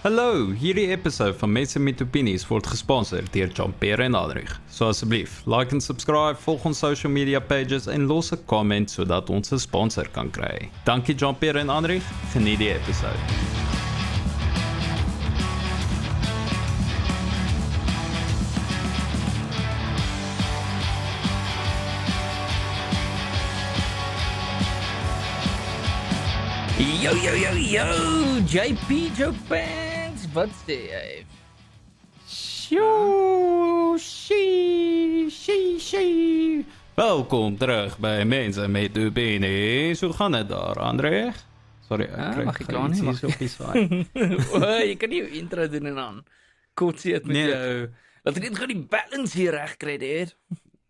Hallo, hierdie episode van Mense met Opinies word gesponsor deur Jean-Pierre en Adrich. So asseblief, like en subscribe, volg ons social media pages en los 'n comment sodat ons 'n sponsor kan kry. Dankie Jean-Pierre en Adrich, geniet die episode. Yo, JP Jokepants, wat sê jy? She. Welkom terug by Mense met Opinies. Hoe gaan dit daar, Adrich? Sorry, ek mag ek klaar nie, mag op die swaai. Jy kan nie jou intro doen en dan kotsie het met jou. Laat ek net gou die balance hier reg kry, dit.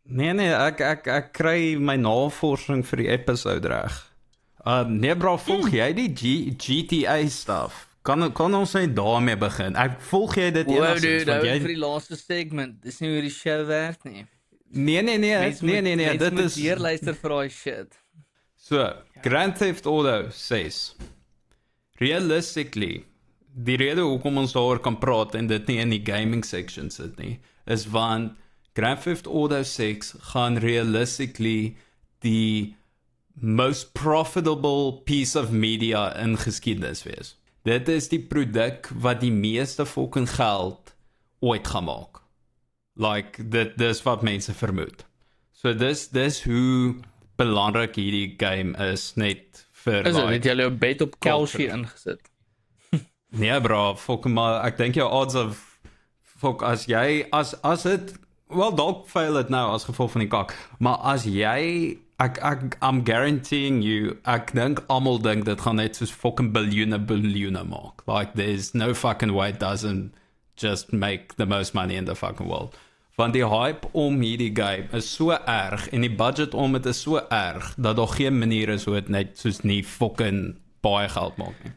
Nee, ek kry my navorsing vir die episode reg. Nee bro, volg jy die GTA stuff? Kan ons net daarmee begin? Volg jy dit enigstens? Wow, dude, vir die laaste segment. Dis nie hoe die show werk nie. Nee, dit is hier luister vir daai shit. So, Grand Theft Auto 6. Realistically, die rede hoekom ons daaroor kan praat en dit nie in die gaming section sit nie, is want Grand Theft Auto 6 gaan realistically die most profitable piece of media in geskiedenis wees. Dit is die produk wat die meeste fucking geld ooit gaan maak. Like, dit is wat mense vermoed. So dis hoe belangrik hierdie game is, net vir like... Het jy jou bet op Kelsey ingesit? Nee bro, fucking maar, ek dink jou odds of, as jy, as het, wel dalk fail het nou as gevolg van die kak, maar as jy, I'm guaranteeing you, ek dink almal dink dit gaan net soos fucking biljoene maak. Like, there's no fucking way it doesn't just make the most money in the fucking world. Want die hype om hierdie game is so erg, en die budget om het is so erg, dat daar geen manier is hoe het net soos nie fucking baie geld maak nie.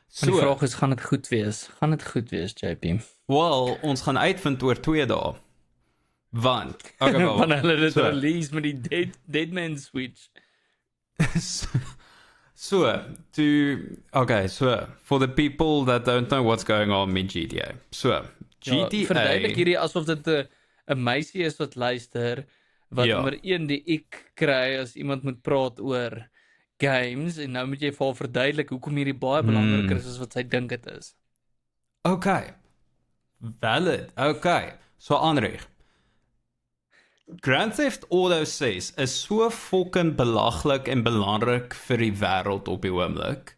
So, die vraag is, gaan het goed wees? Gaan het goed wees, JP? Wel, ons gaan uitvind oor 2 dae. Want, van hulle dit release met die Dead Man Switch. So, for the people that don't know what's going on met GTA. So, GTA... Verduidelik hierdie asof dit 'n meisie is wat luister, wat nummer 1 die ek kry as iemand moet praat oor games, en nou moet jy vir haar verduidelik hoekom hierdie baie belangriker is as wat sy dink dit is. Okay. Valid. Okay. So, Adrich, Grand Theft Auto 6 is so fucking belaglik en belangrik vir die wêreld op die oomblik,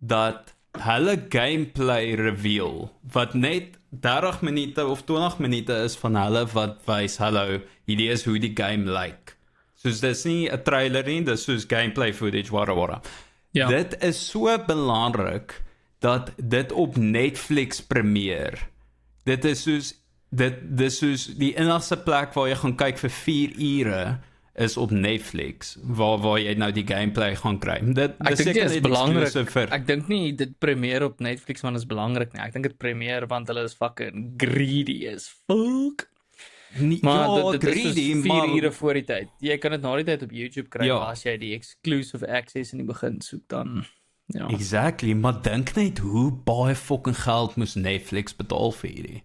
dat hulle gameplay reveal, wat net 30 minute of 20 minute is van hulle wat wys, hallo, hierdie is hoe die game lyk. Soos dis nie 'n trailer nie, dis soos gameplay footage, whatever. Ja. Dit is so belangrik, dat dit op Netflix premier. Dit is soos die enigste plek waar jy gaan kyk vir 4 ure is op Netflix, waar jy nou die gameplay gaan kry. Ek dink dit is belangrik. Ek dink nie dit premier op Netflix want is belangrik nie. Ek dink dit premier want hulle is fucking greedy as fuck. Maar dit is 4 ure voor die tyd. Jy kan dit na die tyd op YouTube kry, as jy die exclusive access in die begin soek dan. Ja. Exactly, maar dink net hoe baie fucking geld moes Netflix betaal vir hierdie.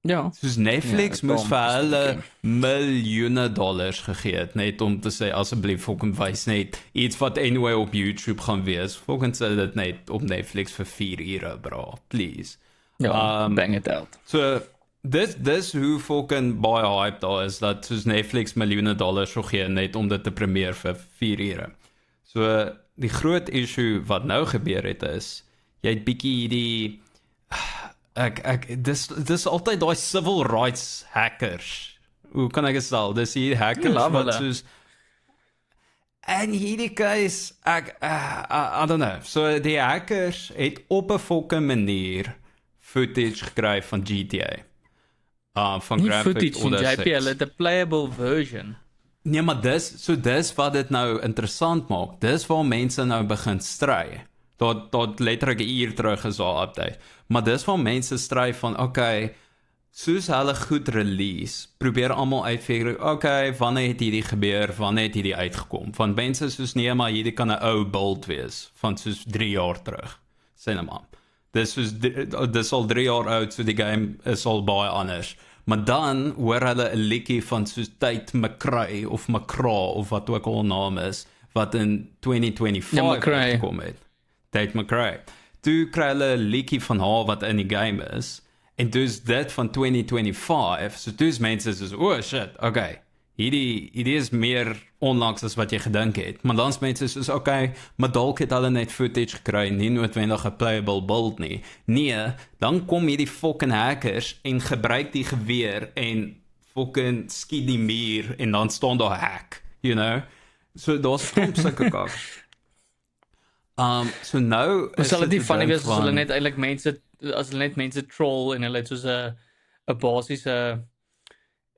Ja. Soos Netflix moes vir hulle miljoene dollars gegee het, net om te sê, asseblief fucking wys net iets wat anyway op YouTube gaan wees, fucking sê dit net op Netflix vir 4 ure, bro, please. Ja, bang it out. So, dis hoe fucking baie hype daar is, dat soos Netflix miljoene dollars so gee, net om dit te premier vir 4 ure. So, die groot issue wat nou gebeur het is, jy het bietjie die... dis altyd daai civil rights hackers. Hoe kan ek dit stel? Dis hier hackers wat soos... En hierdie case, I don't know. So die hackers het op 'n fucking manier footage gekry van GTA. Van Grand Theft Auto 6. JP, hulle het 'n playable version. Nee, maar dis wat dit nou interessant maak. Dis waar mense nou begin stry. Tot letterlik 'n uur terug is daar update. Maar dis waar mense stry van, okay, soos hulle goed release, probeer almal uitfigure, okay, wanneer het hierdie gebeur, wanneer het hierdie uitgekom? Van mense soos nee, maar hierdie kan 'n ou build wees, van soos 3 jaar terug. cinema. Dis al 3 jaar oud, so die game is al baie anders. Maar dan hoor hulle 'n liedjie van soos Tate McRae of McCraw of wat ook al naam is, wat in 2025 gekom het. Tate McRae. Toe kry hulle 'n liedjie van haar wat in die game is, en dus dit van 2025, so dus mense soos, oh shit, okay, hierdie is meer onlangs as wat jy gedink het, maar dan's mense soos, okay, maar dalk het hulle net footage gekry, nie noodwendig 'n playable build nie. Nee, dan kom hierdie fucking hackers en gebruik die geweer en fucking skiet die muur en dan staan daar hack, you know? So daar's klomp sulke kaks. So nou is dit nie funny wees as hulle net eintlik mense troll en hulle het soos 'n basiese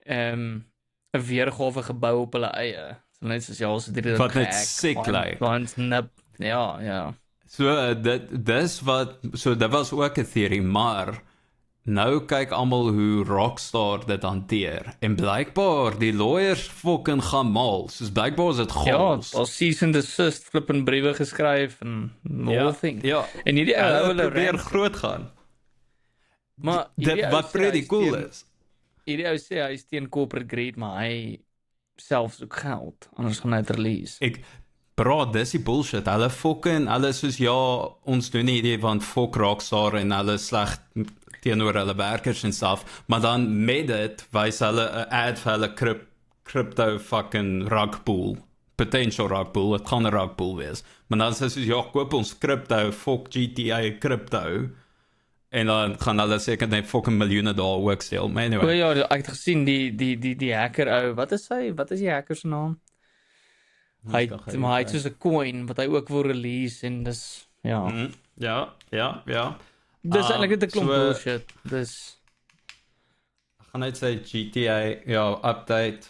'n weergawe gebou op hulle eie. So net soos ons het dit wat net sick lyk. Ja. So dit was ook 'n theorie, maar nou kyk almal hoe Rockstar dit hanteer en blykbaar die lawyers fucking gaan mal. Soos blykbaar is dit chaos. Ja, as cease and desist flippin briewe geskryf en whole thing. Ja. En hierdie ou probeer groot gaan. Maar dit wat pretty cool is. Hierdie ou sê hy is teen corporate greed, maar hy self soek geld, anders gaan hy dit release. Bro, dis die bullshit. Hulle soos ja, ons doen nie idee van fuck Rockstar en hulle sleg teenoor hulle werkers en stuff, maar dan met dit wys hulle 'n ad vir hulle crypto fucking rug pool, potential rug pool, het kan 'n rug pool wees, maar dan sê soos ja, koop ons crypto, fuck GTA crypto, en dan gaan hulle seker net fucking miljoene daar ook stel, maar anyway. Ja, ek het gesien die hacker ou, wat is die hacker se naam? Hy het soos 'n coin wat hy ook wil release en dis ja. Ja. Dis eintlik 'n klomp bullshit. Dis ek gaan net sê GTA update.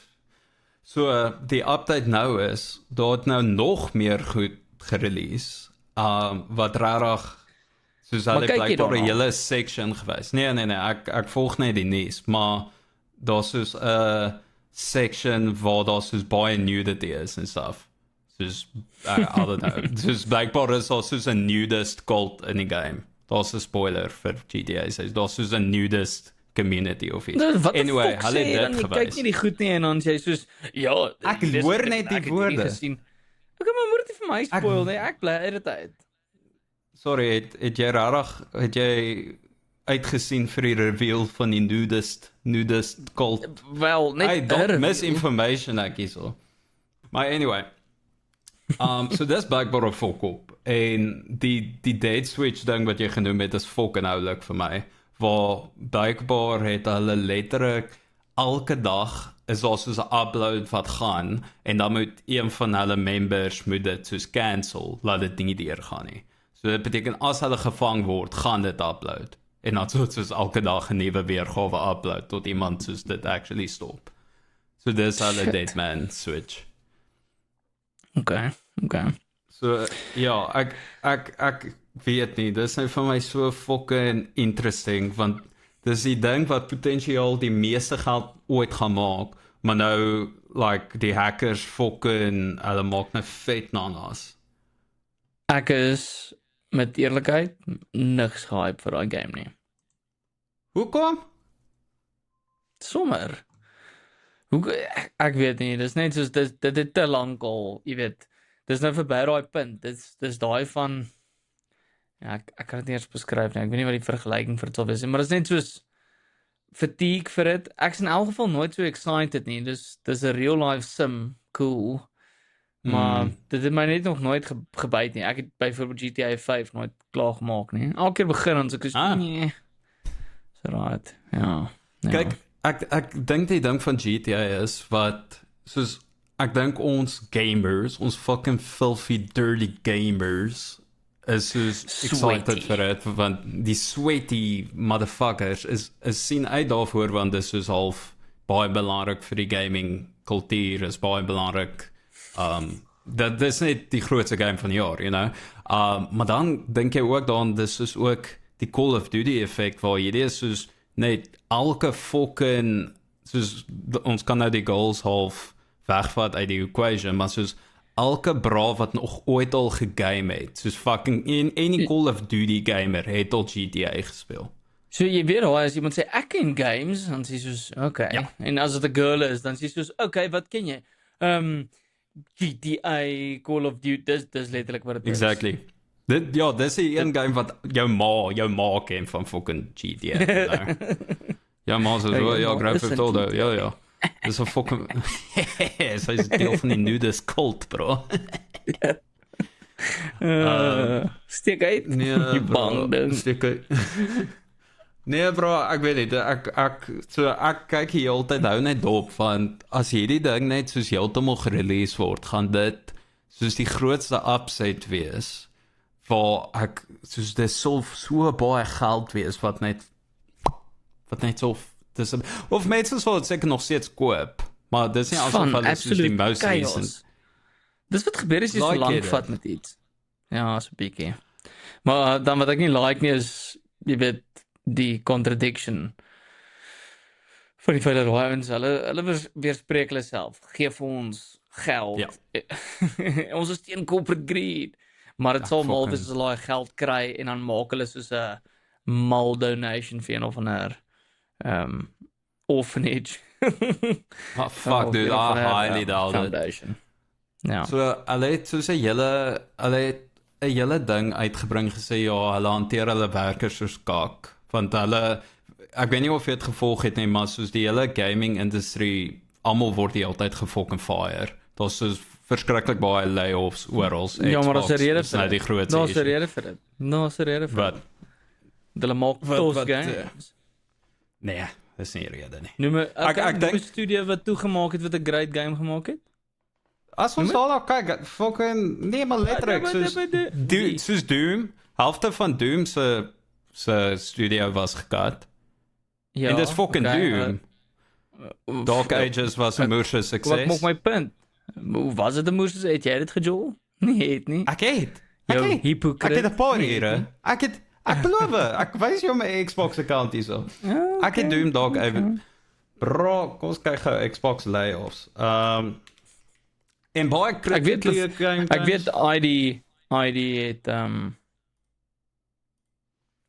So die update nou is daar het nou nog meer goed gerelease. Wat rarig soos hulle blykbaar 'n hele section gewys. Nee, ek volg net die nuus, maar daar's soos 'n section waar daar soos baie nudity is en stuff. Soos I don't know. Soos blykbaar is daar soos 'n nudist cult in die game. Daar's 'n spoiler vir GTA, so daar's soos 'n nudist community of iets. Anyway, hulle het dit gewys. Kyk nie die goed nie en dan sê jy soos ja, ek hoor net die woorde. Okay, maar moet dit vir my spoil nie. Ek bly uit dit uit. Sorry, het jy uitgesien vir die reveal van die nudist cult? Wel, net misinformation ek hierso. Maar anyway, so dis blykbaar 'n fok op. En die date switch ding wat jy genoem het is fucking oulik vir my. Waar blykbaar het hulle letterlik elke dag is daar soos 'n upload wat gaan en dan moet een van hulle members moet dit soos cancel, laat dit nie deurgaan nie. So dit beteken as hulle gevang word, gaan dit upload. En dan soos elke dag 'n nuwe weergawe upload tot iemand soos dit actually stop. So dis hulle date man switch. Okay. So ja, ek weet nie, dis nou vir my so fucking interesting, want dis die ding wat potensieel die meeste geld ooit gaan maak, maar nou like die hackers fucking hulle maak nou vet nanas. Ek is met eerlikheid niks gehype vir daai game nie. Hoekom? Sommer. Ek weet nie, dis net soos dit het te lank al, jy weet. Dis nou verby daai punt. Dis daai van ja, ek kan dit nie eens beskryf nie. Ek weet nie wat die vergelyking vir dit sal wees nie, maar dit is net soos fatigue vir dit. Ek's in elk geval nooit so excited nie. Dis 'n real life sim, cool. Maar dit het my net nog nooit gebyt nie. Ek het byvoorbeeld GTA 5 nooit klaar gemaak nie. Elke keer begin ons ek is nee. So right. Ja. Kyk, ek dink die ding van GTA is wat soos ek dink ons gamers, ons fucking filthy dirty gamers is soos excited vir dit, want die sweaty motherfuckers is sien uit daarvoor, want dit is soos half baie belangrik vir die gaming kultuur, is baie belangrik. Dat is net die grootste game van die jaar, you know. Maar dan dink jy ook dan, dis soos ook die Call of Duty effect, waar jy dit soos net elke fucking, soos ons kan nou die goals half wegvat uit die equation, maar soos elke bra wat nog ooit al gegame het, soos fucking any Call of Duty gamer het al GTA gespeel. So jy weet al, as iemand sê ek ken games, dan sê jy soos, okay. Ja. En as dit 'n girl is, dan sê jy soos, okay, wat ken jy? GTA, Call of Duty, dis letterlik wat dit is. Exactly. Dis die een game wat jou ma ken van fucking GTA. Nou. Ja, ma sê so, ja, Grand Theft Auto, ja. Dis 'n fucking sy is deel van die nudist cult, bro. Steek uit. Nee, bro, steek uit. Nee bro, ek weet nie, ek kyk hier altyd hou net dop van, as hierdie ding net soos heeltemal gerelease word, gaan dit soos die grootste upside wees, waar ek, soos dit so baie geld wees, wat net so, of mense sal dit seker nog steeds koop, maar dis nie asof hulle soos die most recent. Dis wat gebeur as jy so lang vat met iets. Ja, so 'n bietjie. Maar dan wat ek nie like nie is, jy weet, die contradiction van die feit dat ons hulle weerspreek hulle self, gee vir ons geld. Ja. Ons is teen corporate greed, maar dit sal mal wees as hulle geld kry en dan maak hulle soos 'n mal donation vir een of ander orphanage. Fuck dude, I highly doubt it. Ja. So hulle het soos 'n hele ding uitgebring gesê ja, hulle hanteer hulle werkers soos kak. Want hulle, ek weet nie of jy het gevolg het nie, maar soos die hele gaming industrie, almal word die altyd gefucking fire. Daar's soos verskriklik baie layoffs oral. Ja, maar daar's 'n rede vir dit. Daar's 'n rede vir dit. Wat? Hulle maak tos games. Nee, dis nie rede nie. Noem ek dink 'n studio wat toegemaak het wat 'n great game gemaak het. As ons al kyk, fucking nee, maar letterlik soos Doom, halfte van Doom se studio was gekat. Ja, en dis fucking Doom. Dark Ages was 'n moeëse sukses. Wat maak my punt? Hoe was dit 'n moeëse? Het jy dit gejol? Nee, het nie. Ek het 'n paar here. Ek beloof, ek wys jou my Xbox account hierso. Ek het Doom Dark Ages. Bro, kom ons kyk gou Xbox layoffs. En baie critically game. Ek weet ID het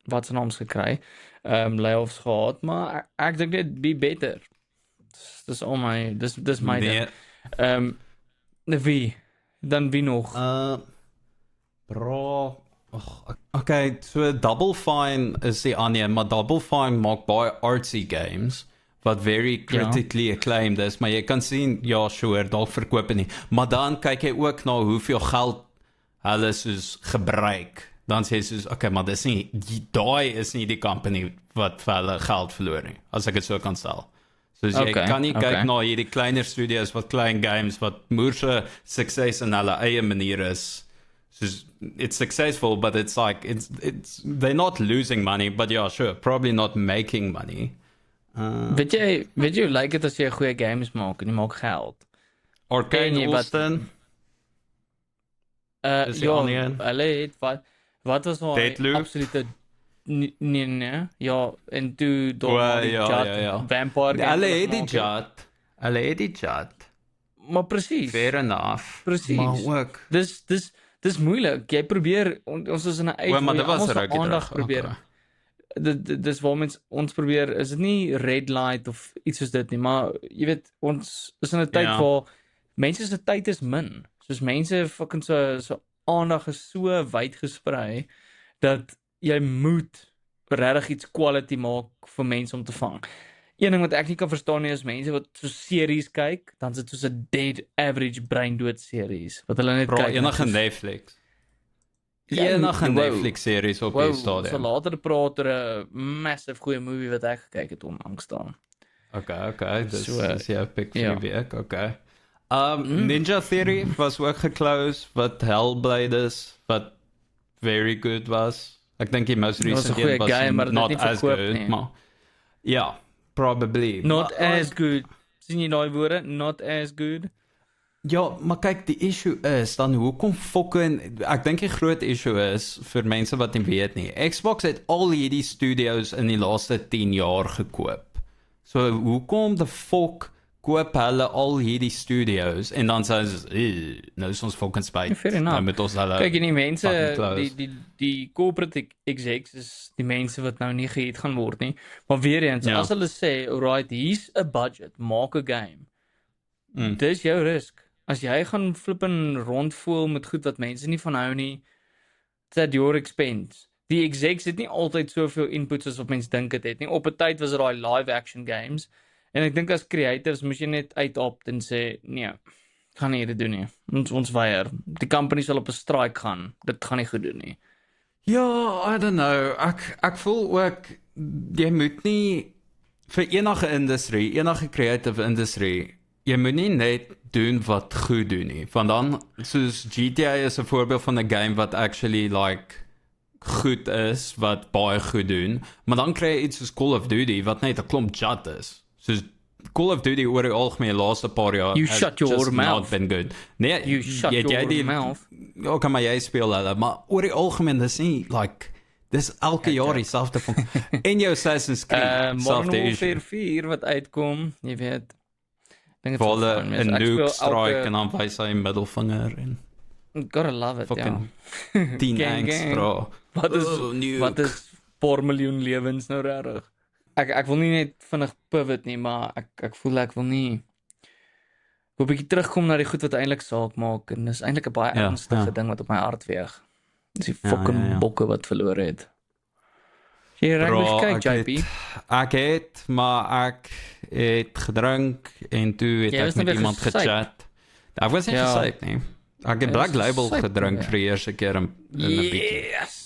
wat se naams gekry. Layoffs gehad, maar ek dink dit be better. Dis al my dis my ding. Wie? Dan wie nog? Bro. Okay, so Double Fine is die ander, maar Double Fine maak baie artsy games wat very critically acclaimed is, maar jy kan sien, ja, sure, dalk verkoop nie. Maar dan kyk jy ook na hoeveel geld hulle soos gebruik. Dan sê jy soos, okay, maar dis nie, daai is nie die company wat vir hulle geld verloor nie, as ek dit so kan stel. So jy kan nie kyk na hierdie kleiner studios wat klein games, wat moerse sukses in hulle eie manier is. So it's successful, but it's like, they're not losing money, but yeah, sure, probably not making money. Weet jy hoe lyk dit as jy goeie games maak en jy maak geld? Arcane Austin. Hulle het wat was nou absolute nee, ja, en toe Vampire. Hulle het die chat. Maar presies. Fair enough. Precies. Maar ook. Dis moeilik. Jy probeer ons is in 'n aandag probeer. Dis waar ons probeer, is dit nie red light of iets soos dit nie, maar jy weet, ons is in 'n tyd waar mense se tyd is min. Soos mense fucking so aandag is so wyd gesprei dat jy moet regtig iets quality maak vir mense om te vang. Een ding wat ek nie kan verstaan nie is mense wat so series kyk, dan is dit soos 'n dead average braindood series wat hulle net kyk. Enige Netflix. Enige Netflix series op die stadium. So later praat oor 'n massive goeie movie wat ek gekyk het onlangs dan. Okay, dis jou pick vir die week, okay. Ninja Theory was ook geclose, wat Hellblade is, wat very good was. Ek dink die most recent one was game, not as good, maar ja, probably. Not as good. Sien jy daai woorde? Not as good. Ja, maar kyk, die issue is dan hoekom fucking, ek dink die groot issue is vir mense wat nie weet nie. Xbox het al hierdie studios in die laaste 10 jaar gekoop. So hoekom the fuck koop hulle al hierdie studios en dan sê hulle nou is ons fucking spyt. Nou met ons hulle. Kyk, die mense die corporate execs is die mense wat nou nie geëet gaan word nie. Maar weer eens, as hulle sê, alright, hier's 'n budget, maak 'n game. Dis jou risk. As jy gaan flippin rondvoel met goed wat mense nie van hou nie, it's at your expense. Die execs het nie altyd soveel inputs as wat mense dink het nie. Op 'n tyd was dit daai live action games. En ek dink as creators moet jy net uitopt en sê, nee, gaan nie dit doen nie. Ons weier. Die company sal op 'n strike gaan. Dit gaan nie goed doen nie. Ja, I don't know. Ek voel ook jy moet nie vir enige industrie, enige creative industrie, jy moet nie net doen wat goed doen nie. Want dan soos GTA is 'n voorbeeld van 'n game wat actually like goed is, wat baie goed doen, maar dan kry jy iets soos Call of Duty wat net 'n klomp jat is. Soos Call of Duty oor die algemeen laaste paar jaar you shut your mouth. Been good. Nee, you shut your mouth. Okay, maar jy speel hulle, maar oor die algemeen dis nie like dis elke jaar dieselfde van en jou Assassin's Creed selfde issue 4 wat uitkom, jy weet. Dink dit is 'n nuke strike en dan wys hy middelvinger en gotta love it, ja. 10 angst, bro. Wat is 4 miljoen lewens nou regtig? Ek wil nie net vinnig pivot nie, maar ek voel ek wil nie wil 'n bietjie terugkom na die goed wat eintlik saak maak en dis eintlik 'n baie ernstige ding wat op my hart weeg. Dis die fucking bokke wat verloor het. Jy reg kyk, JP. Ek het, maar ek het gedrink en toe het ek met iemand gechat. Ek was nie gesyk nie. Ek het Black Label gedrink vir die eerste keer in 'n bietjie. Yes!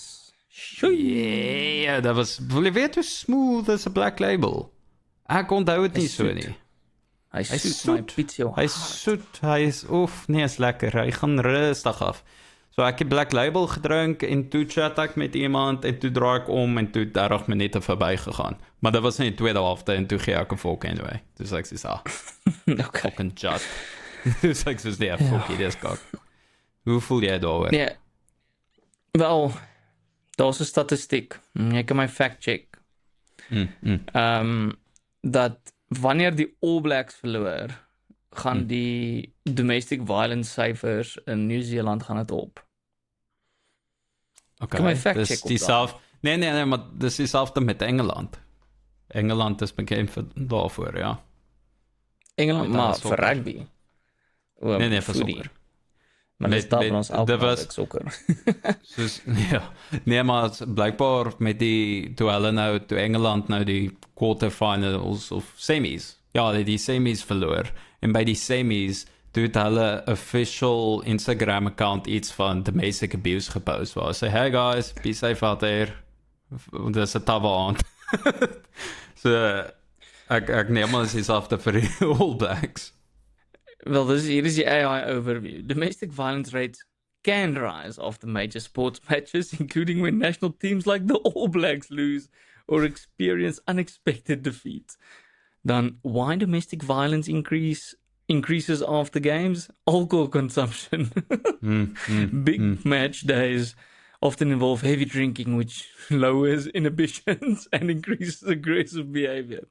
Ja, dat was, jy weet hoe smooth is 'n Black Label. Ek onthou dit nie so nie. Hy soet, hy soet, hy is, nee, is lekker, hy gaan rustig af. So ek het Black Label gedrink en toe chat ek met iemand en toe draai ek om en toe 30 minute verby gegaan. Maar dit was nie die tweede helfte en toe gee ek 'n volk anyway. Dus ek sê, okay. Fucking chat. Dus ek sê, nee, fuck it, kak. Hoe voel jy daaroor? Nee, wel, daar's 'n statistiek. Jy kan my fact check. Dat wanneer die All Blacks verloor, gaan die domestic violence syfers in New Zealand gaan dit op. Okay, dis dieselfde. Nee, maar dis dieselfde met Engeland. Engeland is bekend vir daarvoor, ja. Engeland maar vir rugby. Nee, vir sokker. Maar dit staan ons albei sokker. Soos nee, maar blykbaar met die toe Engeland nou die quarterfinals of semis. Ja, die semis verloor en by die semis het hulle official Instagram account iets van domestic abuse gepost waar sê hey guys, be safe out there. Und dis 'n tawe aand. So ek neem maar dis after vir die All Blacks. Well, here is the AI overview. Domestic violence rates can rise after major sports matches, including when national teams like the All Blacks lose or experience unexpected defeats. Then, why domestic violence increases after games? Alcohol consumption. Big match days often involve heavy drinking, which lowers inhibitions and increases aggressive behavior.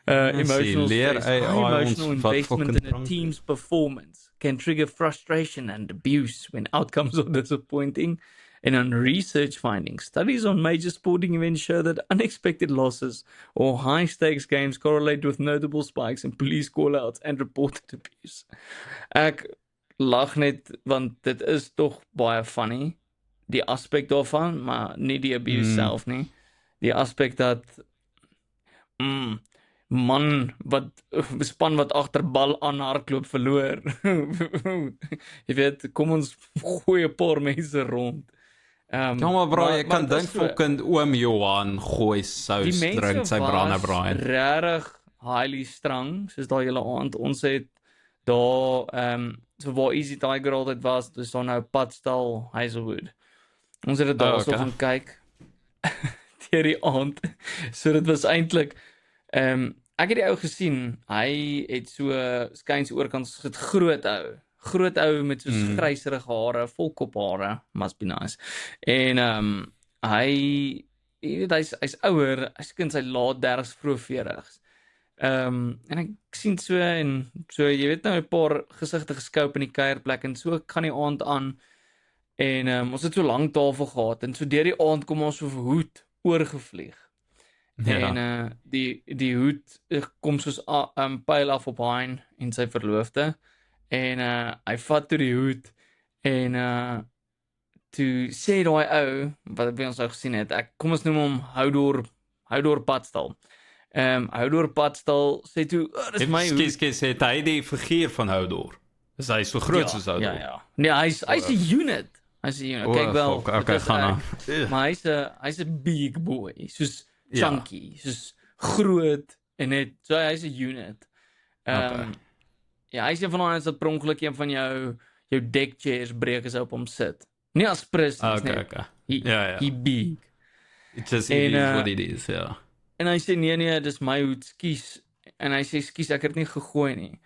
Emotional stress, emotional investment in a team's performance can trigger frustration and abuse when outcomes are disappointing. And on research findings, studies on major sporting events show that unexpected losses or high-stakes games correlate with notable spikes in police call-outs and reported abuse. Ek lag net, want dit is toch baie funny, die aspek daarvan, maar nie die abuse self nie. Die aspek dat span wat agter bal aan hardloop verloor. Jy weet, kom ons gooi 'n paar mense rond. Ja, maar bro, jy kan dink fucking oom Johan gooi sous, drink sy brandebraai. Die mense was regtig highly strang, soos daai hele aand. Ons het daar, so waar Easy Tiger altyd was, dus daar nou Padstal, Hazelwood. Ons het dit daar so gaan kyk, deur die aand. So dit was eintlik, ek het die ou gesien, hy het so skyns oorkant groot ou met so gryserige hare, vol kophare, must be nice. En hy, jy weet, hy's ouer, hy's in sy laat 30s, vroeg 40s. En ek sien so en so, jy weet nou 'n paar gesigte geskoop in die kuierplek en so ek gaan die aand aan en ons het so lank tafel gehad en so deur die aand kom ons so 'n hoed oorgevlieg. Ja. En die hoed kom soos pyl af op Hein en sy verloofde en hy vat toe die hoed en toe sê daai ou wat by ons nou gesien het, kom ons noem hom Houdor Padstal. Houdor Padstal sê toe, dis my hoed. Skus, het hy die figuur van Houdor? Is hy so groot soos Houdor? Ja. Nee, hy's 'n unit. Hy's 'n unit. Kyk wel. Okay, gaan aan. Maar hy's 'n big boy, soos chunky, soos groot en net so hy's 'n unit. Ja, hy's een van daai wat per ongeluk een van jou deck chairs breek as hy op hom sit. Nie as prins nie. Okay. He big. It just is what it is, ja. En hy sê nee, dis my hoed, skus. En hy sê skus, ek het nie gegooi nie.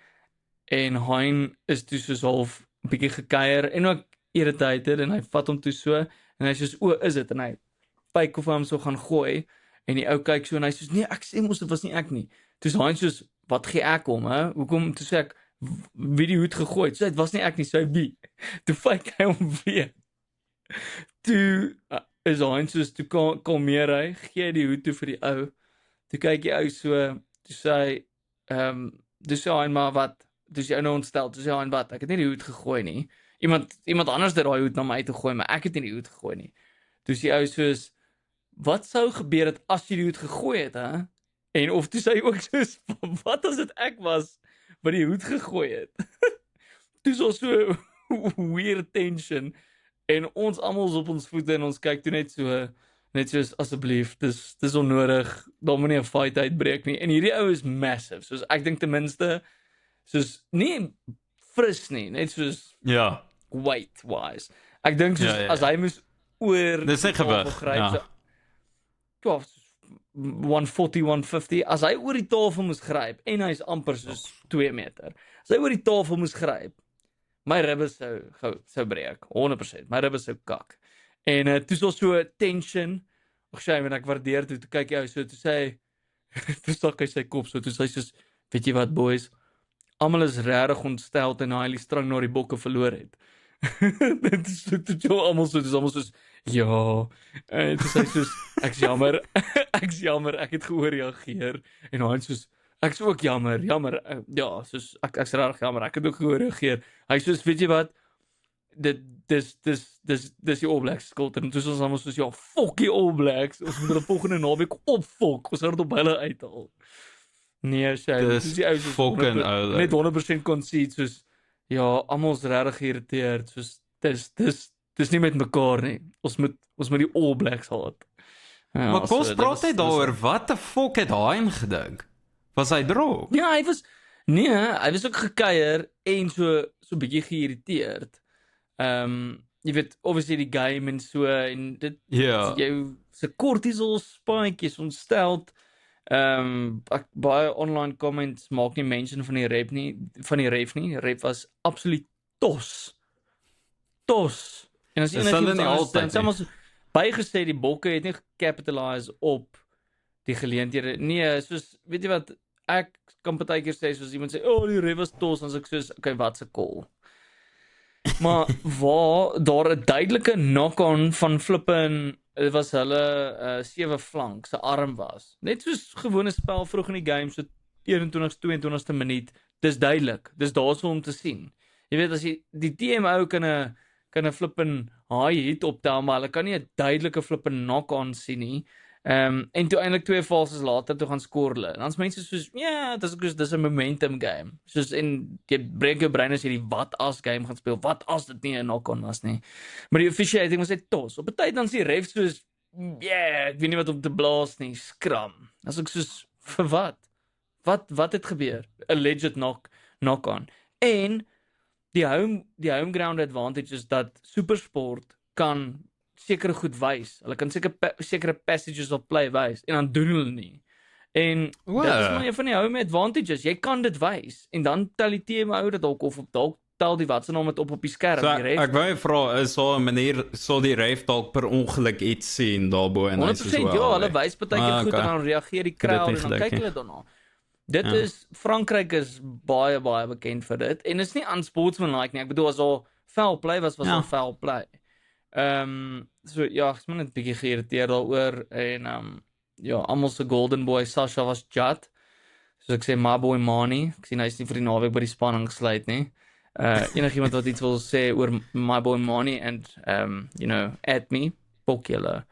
En Hein is toe soos half 'n bietjie gekuier en ook irritated en hy vat hom toe so en hy sê is dit en hy kyk of hy hom so gaan gooi en die ou kyk so en hy sê nee, ek sê mos dit was nie ek nie. Toe Hein sê wat gee ek hom, hè? Hoekom toe sê ek wie die hoed gegooi het? So dit was nie ek nie, sy wie. Toe kyk hy hom weer. Toe is Hein soos toe kalmeer hy, gee die hoed toe vir die ou. Toe kyk die ou so, toe sê hy toe sê Hein maar wat? Toe sê hy nou ontstel, toe sê Hein wat? Ek het nie die hoed gegooi nie. Iemand anders het daai hoed na my toe gegooi, maar ek het nie die hoed gegooi nie. Toe sê die ou soos wat sou gebeur het as jy die hoed gegooi het, hè? En of toe sê hy ook soos wat as dit ek was wat die hoed gegooi het? Toe is so weird tension en ons almal is op ons voete en ons kyk toe net soos asseblief, dis onnodig, daar moenie 'n fight uitbreek nie. En hierdie ou is massive, soos ek dink ten minste soos nie fris nie, net soos weight wise. Ek dink soos as hy moes oor dis nie gewig, ja, 140, 150, as hy oor die tafel moes gryp en hy's amper soos 2 meter. As hy oor die tafel moes gryp, my ribbe sou breek, 100%. My ribbe sou kak. En toe is so tension. Shame, en ek waardeer toe kyk jy so toe sê toe stak hy sy kop so toe sê hy soos weet jy wat boys, almal is regtig ontstel en hy strang na die bokke verloor het. Dit is toe almal soos ja. En toe sê hy soos ek's jammer, ek het geoorreageer en hy soos ek's ook jammer, ja, soos ek's regtig jammer, ek het ook geoorreageer. Hy soos weet jy wat, dis die All Blacks skuld en toe is ons almal soos ja, fuck die All Blacks, ons moet hulle volgende naweek opfok, ons gaan dit op hulle uithaal. Nee, dis die ou fucking net 100% concede soos ja, almal is regtig geïrriteerd, soos dis nie met mekaar nie. Ons moet die All Blacks haat. Ja, maar kom praat hy daaroor, wat die fuck het Hein gedink? Was hy droog? Ja, hy was ook gekuier en so bietjie geïrriteerd. Jy weet, obviously die game en so en dit jou se cortisol spike is ontstel. Ek baie online comments maak nie mention van die ref nie. Ref was absoluut tos. En as hulle nie altyd nie. Bygesê die bokke het nie gecapitalise op die geleenthede. Nee, soos weet jy wat, ek kan partykeer sê soos iemand sê, die ref was tos, dan sê ek soos, okay, wat se call. Maar waar daar 'n duidelike knock-on van flippin, dit was hulle 7 flank se arm was. Net soos gewone spel vroeg in die game, so 21ste, 22ste minuut. Dis duidelik. Dis daarso om te sien. Jy weet as jy die TMO kan 'n flippin high hit optel, maar hulle kan nie 'n duidelike flippin knock-on sien nie. En toe eintlik 2 fases later toe gaan skoor hulle. En dan's mense soos, ja, dis 'n momentum game. Soos en jy breek jou brein as jy die wat as game gaan speel. Wat as dit nie 'n knock-on was nie. Maar die officiating was net tos. Op 'n tyd dan sien ref soos, ek weet nie wat om te blaas nie, skram. As ek soos vir wat? Wat het gebeur? Alleged knock-on. En die home ground advantage is dat SuperSport kan sekere goed wys. Hulle kan sekere passages of play wys en dan doen hulle nie. En dit is maar een van die home advantages. Jy kan dit wys en dan tel die TMO dit dalk of dalk tel die wat se naam dit op die skerm. So, ek wou vra is so 'n manier sal die ref dalk per ongeluk iets sien daarbo en 100% ja, hulle wys partykeer goed en dan reageer die crowd en dan kyk hulle daarna. Dit is, Frankryk is baie bekend vir dit, en is nie unsportsmanlike nie, ek bedoel, as al foul play was al foul play. So ja, ek is maar net 'n bietjie geïrriteerd daaroor, en ja, almal se golden boy, Sasha was Judd, soos ek sê, my boy Mani, ek sien hy is nie vir die naweek by die span ingesluit nie. Enigiemand wat iets wil sê oor my boy Mani, and, you know, at me, pok julle.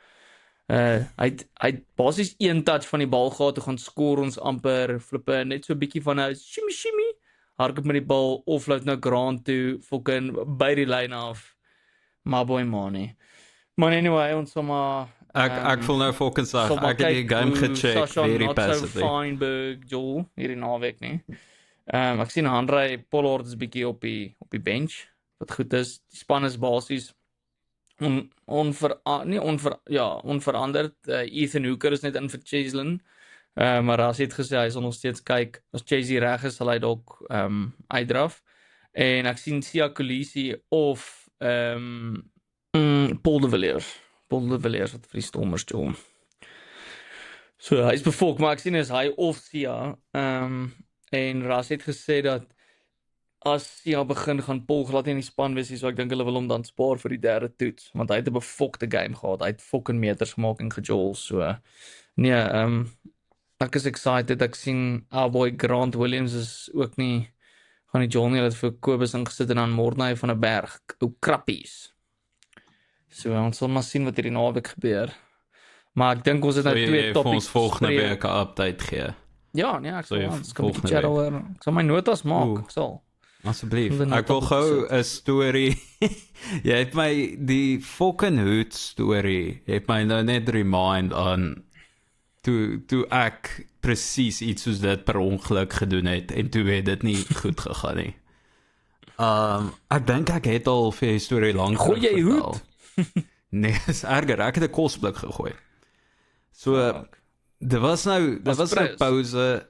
Hy het basies een touch van die bal gehad, toe gaan skoor ons amper, flippe, net so 'n bietjie van 'n shimmy, hardloop met die bal, offload na Grant toe, fucking by die lyn af, my boy Mani. Maar anyway, ons sal maar... Ek voel nou fucking sag, ek het die game gecheck, very passively. Feinberg, Joel, hierdie naweek nie. Ek sien Handrey Pollard is bietjie op die bench, wat goed is, die span is basies onveranderd. Ethan Hooker is net in vir Cheslin, maar as hy het gesê, hy sal nog steeds kyk, as Chasey reg is, sal hy dalk uitdraf, en ek sien Sia Kolisi of Paul de Villiers wat vir die Stormers doen. So, hy is bevolk, maar ek sien is hy of Sia, en Ras het gesê dat as Sia begin gaan Paul glad nie in die span wees, so ek dink hulle wil hom dan spaar vir die derde toets, want hy het 'n befokte game gehad, hy het fucking meters gemaak en gejol, so nee, ek is excited, ek sien our boy Grant Williams is ook nie gaan die jol nie, dat vir Kobus ingesit en dan Mornay van 'n berg, ou krappies. So, ons sal maar sien wat hierdie naweek gebeur. Maar ek dink ons het nou 2 topics. Ons volgende week 'n update gee. Ja, nee, ek sal my notas maak, ek sal. Asseblief, ek wil gou 'n storie. Jy het my die fucking hoed storie, het my nou net remind aan toe ek presies iets soos dit per ongeluk gedoen het, en toe het dit nie goed gegaan nie. Ek dink ek het al vir die storie lank gooi jy hoed? Nee, is erger, ek het 'n kosblik gegooi. So, dit was nou pauze.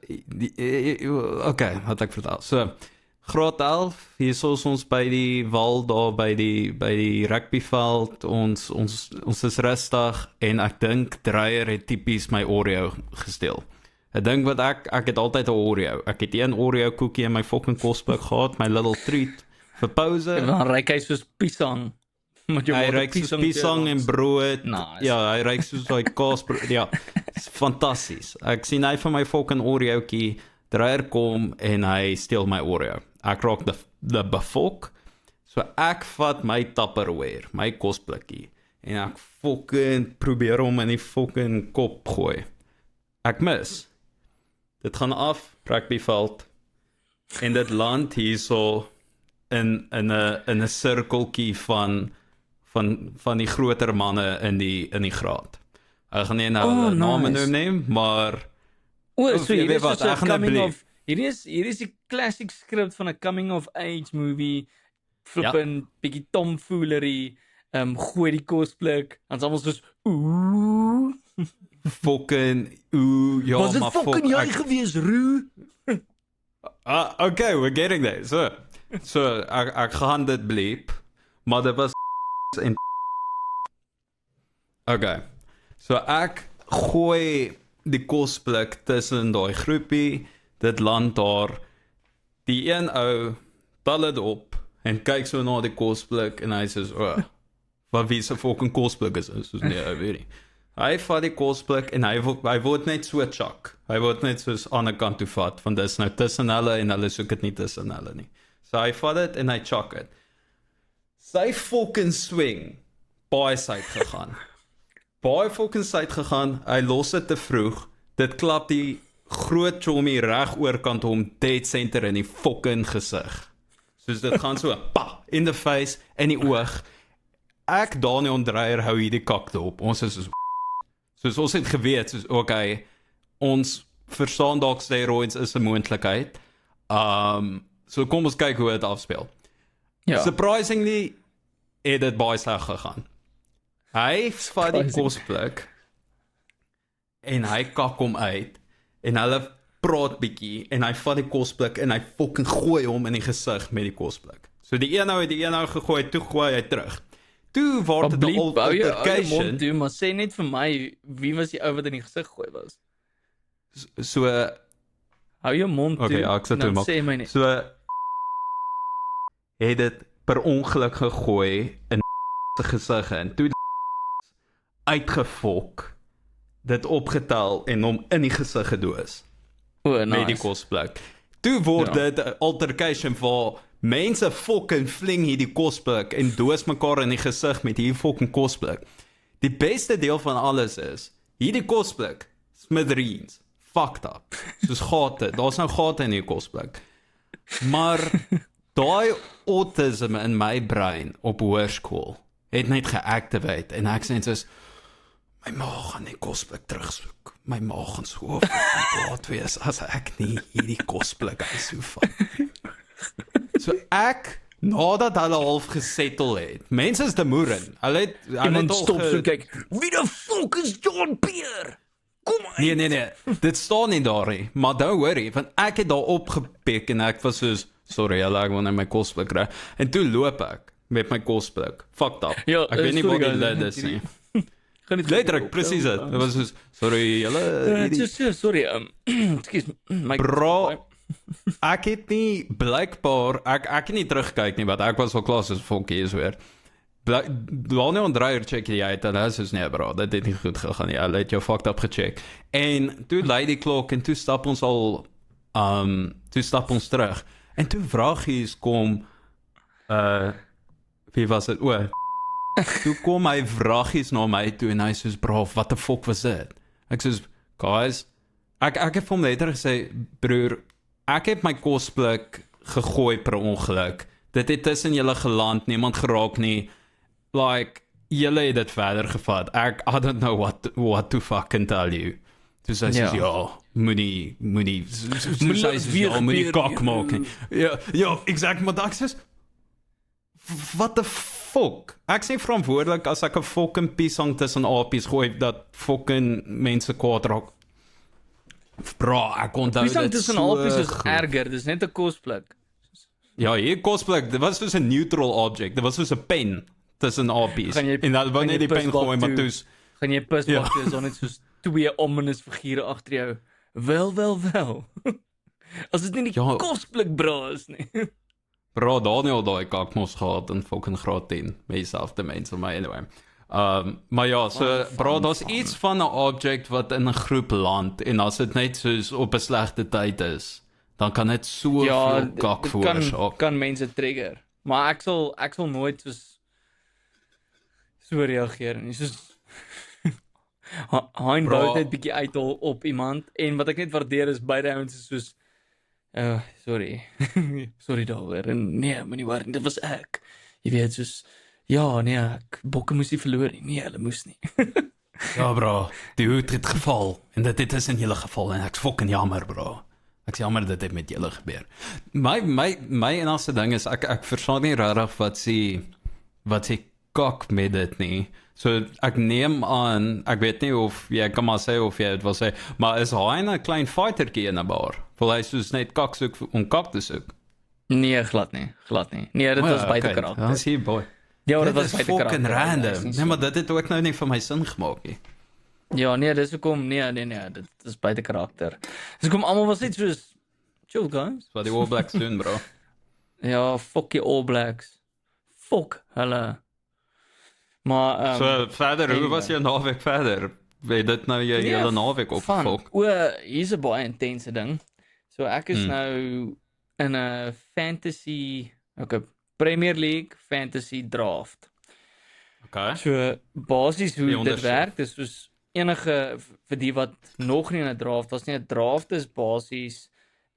Okay, wat ek vertel. So, graad 11, hier is ons by die wal daar by die rugbyveld. Ons is rustig, en ek dink Dreyer het tipies my Oreo gesteel. Ek dink wat ek het altyd 'n Oreo. Ek het een Oreo koekie in my fucking kosblik gehad, my little treat vir pauze. En dan ryk hy soos pisang. Hy ryk soos pisang en brood. Nice. Ja, hy ryk soos daai kaasbrood. Ja, fantasties. Ek sien hy van my fucking Oreo'tjie, Dreyer kom en hy steel my Oreo. Ek raak die befok. So ek vat my Tupperware, my kosblikkie, en ek fucking probeer hom in die fucking kop gooi. Ek mis. Dit gaan af, rugbyveld, en dit land hierso in 'n sirkeltjie van die groter manne in die graad. Ek gaan nie nou name noem, maar so hier is wat, hier is die classic script van 'n coming of age movie, flippin, bietjie tomfoolery, gooi die kosblik, en almal soos ooh, fucking ja, was dit fucking jy gewees, Roo? Okay, we're getting there. So ek gaan dit bleep, maar dit was en okay. So ek gooi die kosblik tussen daai groepie, dit land daar, die een ou tel dit op en kyk so na die kosblik en hy sê, wat wie se fucking kosblik is, soos nee, ek weet nie. Hy vat die kosblik en hy word net so chuck. Hy word net soos aan die kant toe vat, want dit is nou tussen hulle en hulle soek dit nie tussen hulle nie. So hy vat dit en hy chuck het. Sy fucking swing, baie syd gegaan. Hy los dit te vroeg, dit klap die groot chommy reg oorkant hom dead center in die fucking gesig. Soos dit gaan so, pa, in the face, in die oog. Ek, Daniel Dreyer, hou hierdie kakte op. Ons is soos ons het geweet, soos, okay, ons verstaan dalk steroids is 'n moontlikheid. So kom ons kyk hoe dit afspeel. Ja. Surprisingly, het dit baie sleg gegaan. Hy vat die kosblik en hy kak hom uit en hulle praat bietjie en hy vat die kosblik en hy fucking gooi hom in die gesig met die kosblik. So die een nou het die een nou gegooi, toe gooi hy terug. Toe word dit 'n altercation. Toe, maar sê net vir my, wie was die ou wat in die gesig gooi was? So Hou jou mond toe. Okay, ek sal toe maak. Sê my nie. So het dit per ongeluk gegooi in sy gesig en toe uitgefok, dit opgetel en hom in die gesig gedoos. Nice. Met die kosblik. Toe word dit 'n altercation waar mense fucking fling hierdie kosblik en doos mekaar in die gesig met hierdie fucking kosblik. Die beste deel van alles is, hierdie kosblik, smithereens, fucked up. Soos gate, daar's nou gate in die kosblik. Maar daai autism in my brein op hoërskool het net geactivate en ek sê soos my maag gaan die kosblik terugsoek. My maag gaan so kwaad wees as ek nie hierdie kosblik uitsoek. So ek, nadat hulle half gesettel het, mense is te moeren. Hulle het stop so kyk, wie the fuck is John Pierre? Kom uit! Nee, dit staan nie daar nie, maar don't worry, want ek het daar opgepik en ek was soos, sorry, ek wil net my kosblik kry. En toe loop ek met my kosblik. Fucked up. Ja, ek weet nie wat die lid is nie. Letterlijk, precies het. Het was soos, sorry, sorry, excuse my bro, ek het nie, blijkbaar, ek het nie teruggekyk nie, want ek was al klaar soos volkie is weer. Daniel en Dreyer check jy uit, en hy is soos, nee bro, dit het nie goed gegaan nie, hy het jou fucked up gecheck. En toe lei die klok, en toe stap ons al, toe stap ons terug. En toe vragies kom, wie was het? Toe kom hy vragies na my toe, en hy soos, bro, wat the fuck was dit? Ek soos, guys, ek het vir hom later gesê, broer, ek het my kosblik gegooi per ongeluk. Dit het tussen julle geland, niemand geraak nie. Like, julle het dit verder gevat. I don't know what to fucking tell you. Toe sê hy, moenie kak maak nie. Ja, exact, maar ek sê, what the fuck? Ek sê verantwoordelik as ek 'n fucking piesang tussen apies gooi, dat fucking mense kwaad raak. Bro, ek onthou dit so. Piesang tussen apies is erger, dis net 'n kosblik. Ja, hier kosblik, dit was soos 'n neutral object, dit was soos 'n pen tussen apies. En dan wanneer die pen gooi, maar toes. Gaan jy pusbak toe, is daar net soos 2 ominous figure agter jou. Wel. As dit nie die kosblik bra is nie. Bro, Daniel daai kakmos gehad in fucking graad 10, myself the mense, maar anyway. Maar ja, so, bro, daar's iets van 'n object wat in 'n groep land, en as dit net soos op 'n slegte tyd is, dan kan dit so veel kak veroorsaak. Kan mense trigger. Maar ek sal nooit so reageer nie. Soos Hein bou net bietjie uit op iemand, en wat ek net waardeer is beide ouens is soos sorry daaroor, en nee, moenie worry, dit was ek. Jy weet, soos, ja, nee, bokke moes nie verloor nie, nee, hulle moes nie. Ja, bro, die hoed het geval, en dit is in julle geval, en ek's fucking jammer, bro. Ek sê jammer dat dit met julle gebeur. My enigste ding is, ek verstaan nie regtig wat sy kak met dit nie. So, ek neem aan, ek weet nie of jy kan maar sê of jy het wil sê, maar is hy 'n klein fighterkie in 'n bar? Wil hy soos net kak soek om kak te soek? Nee, glad nie. Nee, dit was buite karakter. Dan sê boy. Ja, dit was buite karakter. Fucking random. Nee, maar dit het ook nou nie vir my sin gemaak nie. Ja, nee, dis hoekom, nee, dit is buite karakter. Dis hoekom almal was net soos, chill guys. Wat die All Blacks doen, bro. Ja, fuck die All Blacks. Fuck hulle. Maar so verder, hoe was jou naweek verder? Weet dit nou jy hele naweek opgevok? Hier's 'n baie intense ding. So ek is nou in 'n fantasy, Premier League fantasy draft. Okay. So basies hoe dit werk, dis soos enige vir die wat nog nie in 'n draft was nie, 'n draft is basies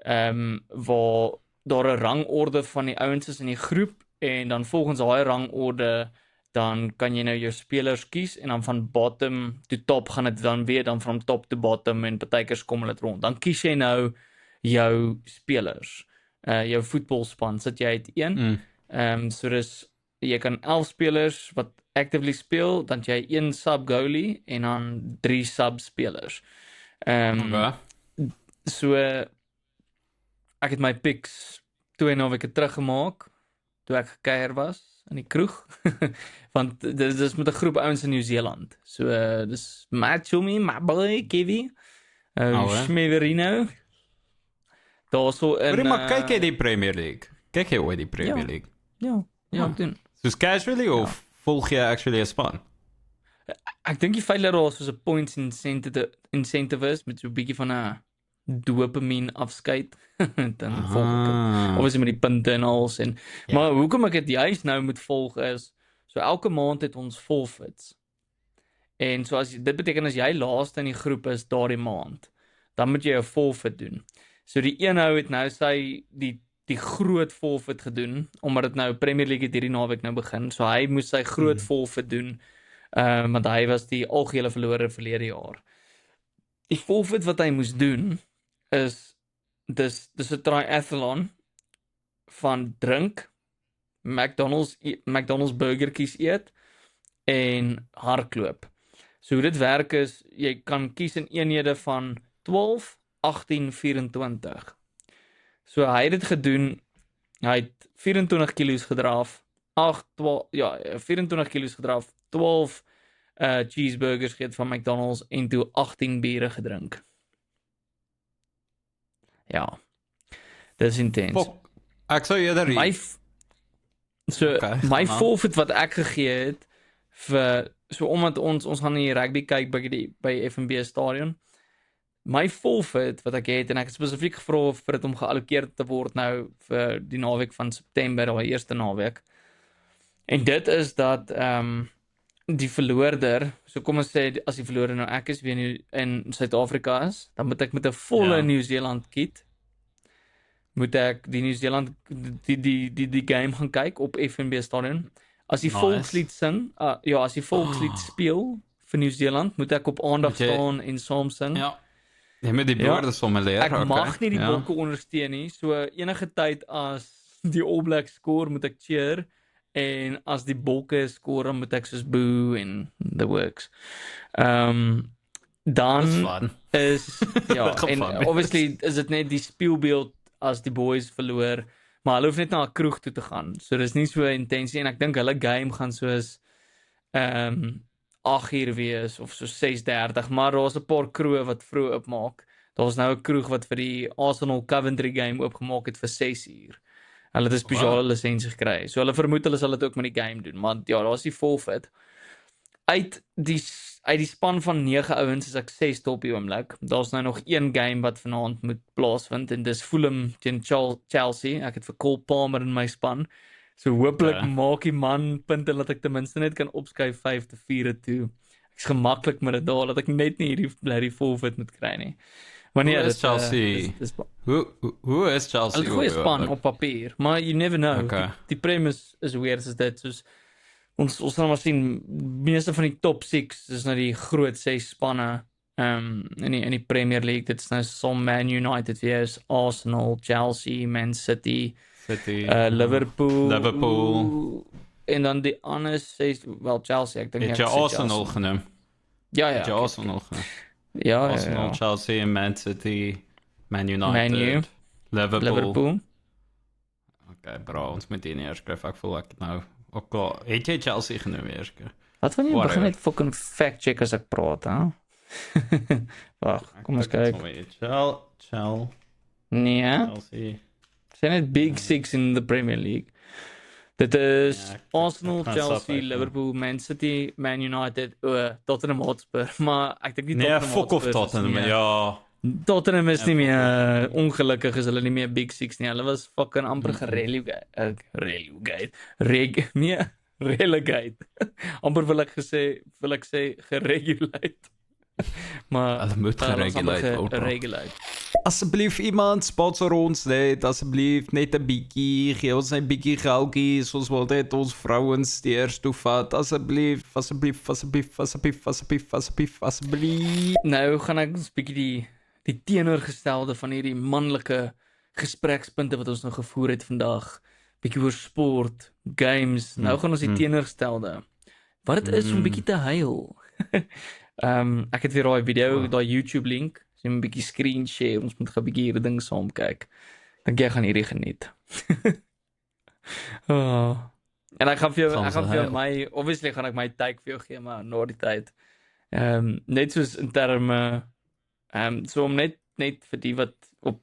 waar daar 'n rangorde van die ouens is in die groep, en dan volgens daai rangorde dan kan jy nou jou spelers kies, en dan van bottom to top gaan dit dan weer, dan van top to bottom, en partykeers kom hulle rond. Dan kies jy nou jou spelers. Jou voetbalspan sit jy uit een. So dis, jy kan 11 spelers wat actively speel, dan jy 1 sub goalie, en dan 3 sub spelers. So, ek het my picks 2 weke teruggemaak, toe ek gekuier was in die kroeg, want dis met 'n groep ouens in Nieu-Seeland. So, dis Matt Chummy, my boy, Kevy, Schmeverino, daarso in maar kyk jy die Premier League? Kyk jy ooit die Premier League? Ja, ek doen. Soos casually of volg jy actually 'n span? Ek dink die feit dat daar soos 'n points incentive is met so 'n bietjie van 'n dopamine afskeid dan volg ek. Obviously met die punte en alles en maar hoekom ek dit juist nou moet volg is so elke maand het ons forfeits. En so dit beteken as jy laaste in die groep is daardie maand, dan moet jy 'n forfeit doen. So die een ou het nou sy die groot forfeit gedoen omdat dit nou Premier League het hierdie naweek nou begin. So hy moes sy groot forfeit doen. Want hy was die algehele verlorer verlede jaar. Die forfeit wat hy moes doen is dis 'n triathlon van drink, McDonald's burgertjies eet en hardloop. So hoe dit werk is jy kan kies in eenhede van 12, 18, 24. So hy het dit gedoen. Hy het 24 kilos gedraaf, 24 kilos gedraaf, 12 cheeseburgers geëet van McDonald's en toe 18 biere gedrink. Ja. Dis intens. Ek sou eerder my forfeit wat ek gegee het vir so omdat ons gaan nie rugby kyk by FNB stadion. My forfeit wat ek het en ek het spesifiek gevra vir dit om geallokeer te word nou vir die naweek van September, daai eerste naweek. En dit is dat die verloorder, so kom ons sê as die verloorder nou ek is weer in Suid-Afrika is, dan moet ek met 'n volle Nieu-Seeland kit moet ek die Nieu-Seeland die game gaan kyk op FNB stadion. As die volkslied sing, as die volkslied speel vir Nieu-Seeland, moet ek op aandag staan en saam sing. Ja. Jy moet die woorde sommer leer. Ek mag nie die bokke ondersteun nie. So enige tyd as die All Blacks score, moet ek cheer. En as die bokke score, dan moet ek soos boo en the works. Dan is en obviously is dit net die speelbeeld as die boys verloor, maar hulle hoef net na 'n kroeg toe te gaan. So dis nie so intensie en ek dink hulle game gaan soos 8 uur wees of so 6:30, maar daar's 'n paar kroë wat vroeg oopmaak. Daar's nou 'n kroeg wat vir die Arsenal Coventry game oopgemaak het vir 6 uur. Hulle het 'n spesiale lisensie gekry. So hulle vermoed hulle sal dit ook met die game doen, maar ja, daar's die forfeit. Uit die span van 9 ouens is ek 6 op die oomblik. Daar's nou nog een game wat vanaand moet plaasvind en dis Fulham teen Chelsea. Ek het vir Cole Palmer in my span. So hopelik maak die man punte dat ek ten minste net kan opskuif 5-4 toe. Ek's gemaklik met dit daar dat ek net nie hierdie bloody forfeit moet kry nie. Wanneer is Chelsea? Hoe is Chelsea? Hulle goeie span op papier, maar you never know. Die premise is weird as dit soos ons gaan maar sien meeste van die top 6 is nou die groot 6 spanne in die Premier League. Dit is nou som Man United vs Arsenal, Chelsea, Man City, Liverpool en dan die ander 6 Chelsea, ek dink het jy Arsenal genoem. Ja. Het jy Arsenal genoem. Ja. Arsenal, Chelsea, Man City, Man United, Liverpool. Okay, bro, ons moet hier neerskryf. Ek voel ek nou ook klaar. Het jy Chelsea genoem eers? Wat van jy begin net fucking fact check as ek praat, hè? Wag, kom ons kyk. Chelsea. Sien net Big Six in the Premier League. Dit is Arsenal, Chelsea, Liverpool, Man City, Man United, Tottenham Hotspur, maar ek dink nie Tottenham Hotspur. Nee, fuck off Tottenham, ja. Tottenham is nie meer ongelukkig is hulle nie meer Big Six nie. Hulle was fucking amper relegate. Amper wil ek sê geregulate. Maar hulle moet geregulate. Asseblief iemand sponsor ons net, asseblief net 'n bietjie, gee ons net 'n bietjie geldjies, ons wil net ons vrouens steers toe vat, asseblief. Nou gaan ek ons bietjie die teenoorgestelde van hierdie manlike gesprekspunte wat ons nou gevoer het vandag, bietjie oor sport, games. Nou gaan ons die teenoorgestelde. Wat dit is om bietjie te huil. Ek het weer daai video, daai YouTube link, so 'n bietjie screen share, ons moet 'n bietjie hierdie ding saam kyk. Dink jy gaan hierdie geniet. En ek gaan vir jou my, obviously gaan ek my take vir jou gee, maar na die tyd. Net soos in terme so om net net vir die wat op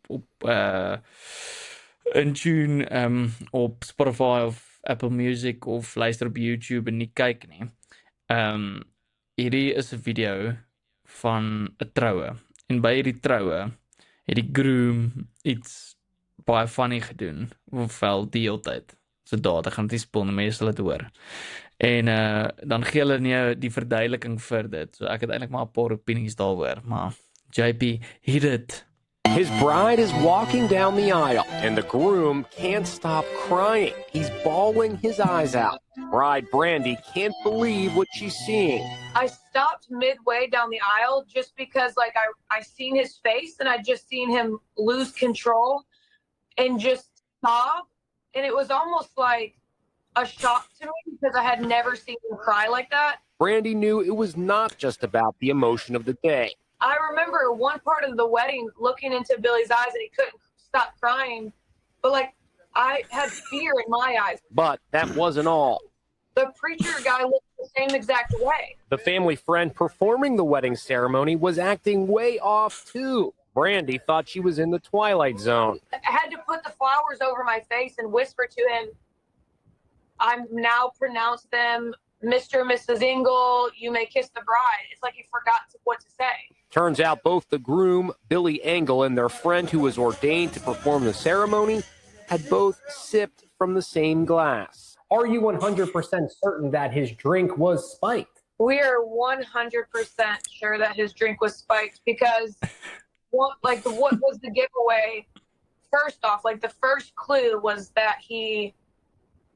Intune op Spotify of Apple Music of luister op YouTube en nie kyk nie. Hierdie is 'n video van 'n troue. En by hierdie troue het die groom iets baie funny gedoen, ofwel die hele tyd. So ek gaan dit nie spoil nie, mense sal dit hoor. En dan gee hulle nie die verduideliking vir dit. So ek het eintlik maar 'n paar opinies daaroor, maar JP, hit it. His bride is walking down the aisle, and the groom can't stop crying. He's bawling his eyes out. Bride Brandy can't believe what she's seeing. I stopped midway down the aisle just because, like, I seen his face, and I just seen him lose control and just sob. And it was almost like a shock to me because I had never seen him cry like that. Brandy knew it was not just about the emotion of the day. I remember one part of the wedding looking into Billy's eyes and he couldn't stop crying. But, like, I had fear in my eyes. But that wasn't all. The preacher guy looked the same exact way. The family friend performing the wedding ceremony was acting way off too. Brandy thought she was in the Twilight Zone. I had to put the flowers over my face and whisper to him, I'm now pronounce them Mr. and Mrs. Engel, you may kiss the bride. It's like he forgot what to say. Turns out both the groom, Billy Engel, and their friend who was ordained to perform the ceremony had both sipped from the same glass. Are you 100% certain that his drink was spiked? We are 100% sure that his drink was spiked because what was the giveaway? First off, like, the first clue was that he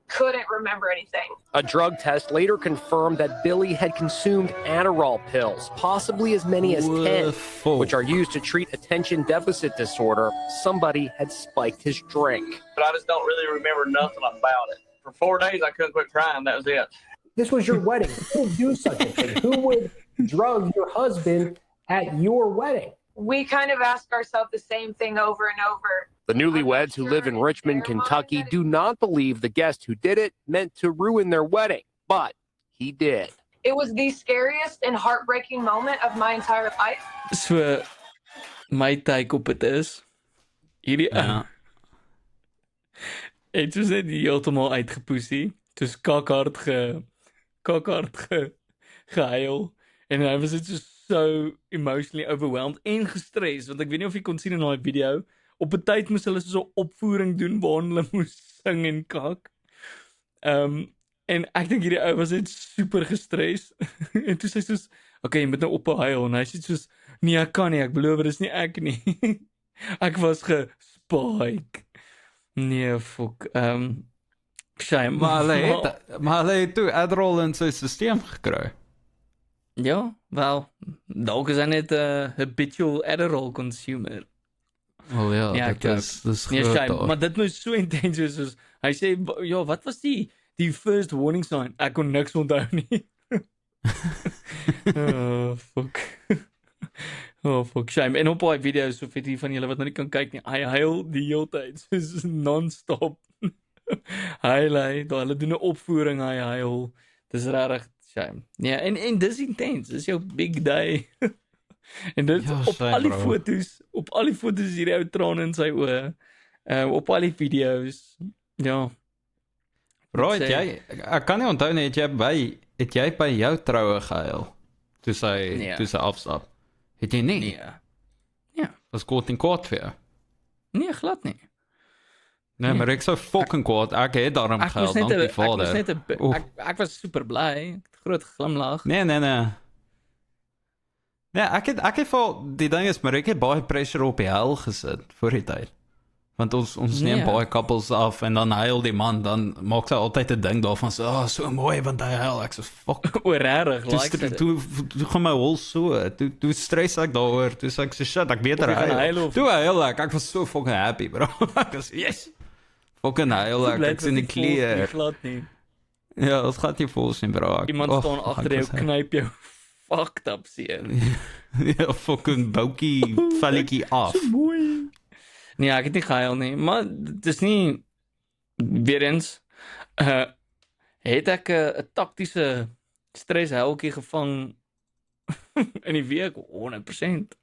couldn't remember anything. A drug test later confirmed that Billy had consumed Adderall pills, possibly as many as 10, which are used to treat attention deficit disorder. Somebody had spiked his drink. But I just don't really remember nothing about it. For 4 days, I couldn't quit crying. That was it. This was your wedding. Who would do such a thing? Who would drug your husband at your wedding? We kind of ask ourselves the same thing over and over. The newlyweds who live in Richmond, Kentucky, do not believe the guest who did it meant to ruin their wedding, but he did. It was the scariest and heartbreaking moment of my entire life. So, my take op het is, hierdie het soos net heeltemal uitgepoesie, soos kakhard gehuil, en hy was net so emotionally overwhelmed en gestrest, want ek weet nie of jy kon sien in die video, op 'n tyd moes hulle so 'n opvoering doen waarin hulle moes sing en kak. En ek dink hierdie ou was net super gestres. En toe sê hy soos, okay, jy moet nou ophou huil. En hy sê soos, nee, ek kan nie, ek beloof, dis nie ek nie. Ek was gespike. Nee, fuck. Shame. Maar hulle het toe Adderall in sy stelsel gekry. Ja, wel, dalk is hy net 'n habitual Adderall consumer. Wel ja, dit is groot. Maar dit moes so intens wees, soos hy sê, ja, wat was die first warning sign? Ek kon niks onthou nie. Oh, fuck. Oh, fuck, shame. En op die video's, so vir die van julle wat nou nie kan kyk nie, hy huil die hele tyd, soos non-stop. Huil, hulle doen 'n opvoering, hy huil. Dis regtig shame. Ja, en dis intens, dis jou big day. En dit ja, op al die foto's, is hierdie ou trane in sy oë. Op al die video's. Ja. Bro, ek kan nie onthou nie, het jy by jou troue gehuil? Toe sy afstap. Het jy nie? Nee. Ja. Was kort en kort vir jou? Nee, glad nie. Nee, maar ek sou fucking kwaad. Ek het daarom gehuil, dankie vader. Ek was super bly, groot glimlag. Nee. Nee, ek het vir die ding is, maar ek het baie pressure op die huil gesit voor die tyd. Want ons neem baie couples af en dan huil die man, dan maak sy altyd 'n ding daarvan so mooi want hy huil. Ek so fuck. O, regtig, like dit. Toe gaan my hol so. Toe stres ek daaroor. Toe sê ek so shit, ek beter huil. Toe huil ek was so fucking happy, bro. Ek was yes. Fucking huil ek sien die kleur. Ja, dit gaan nie vol sien, bro. Iemand staan agter jou, knyp jou fucked up seën. Ja, fucking boutjie velletjie af. So mooi. Nee, ek het nie gehuil nie, maar dit is nie weer eens het ek 'n taktiese streshuiltjie gevang in die week 100%.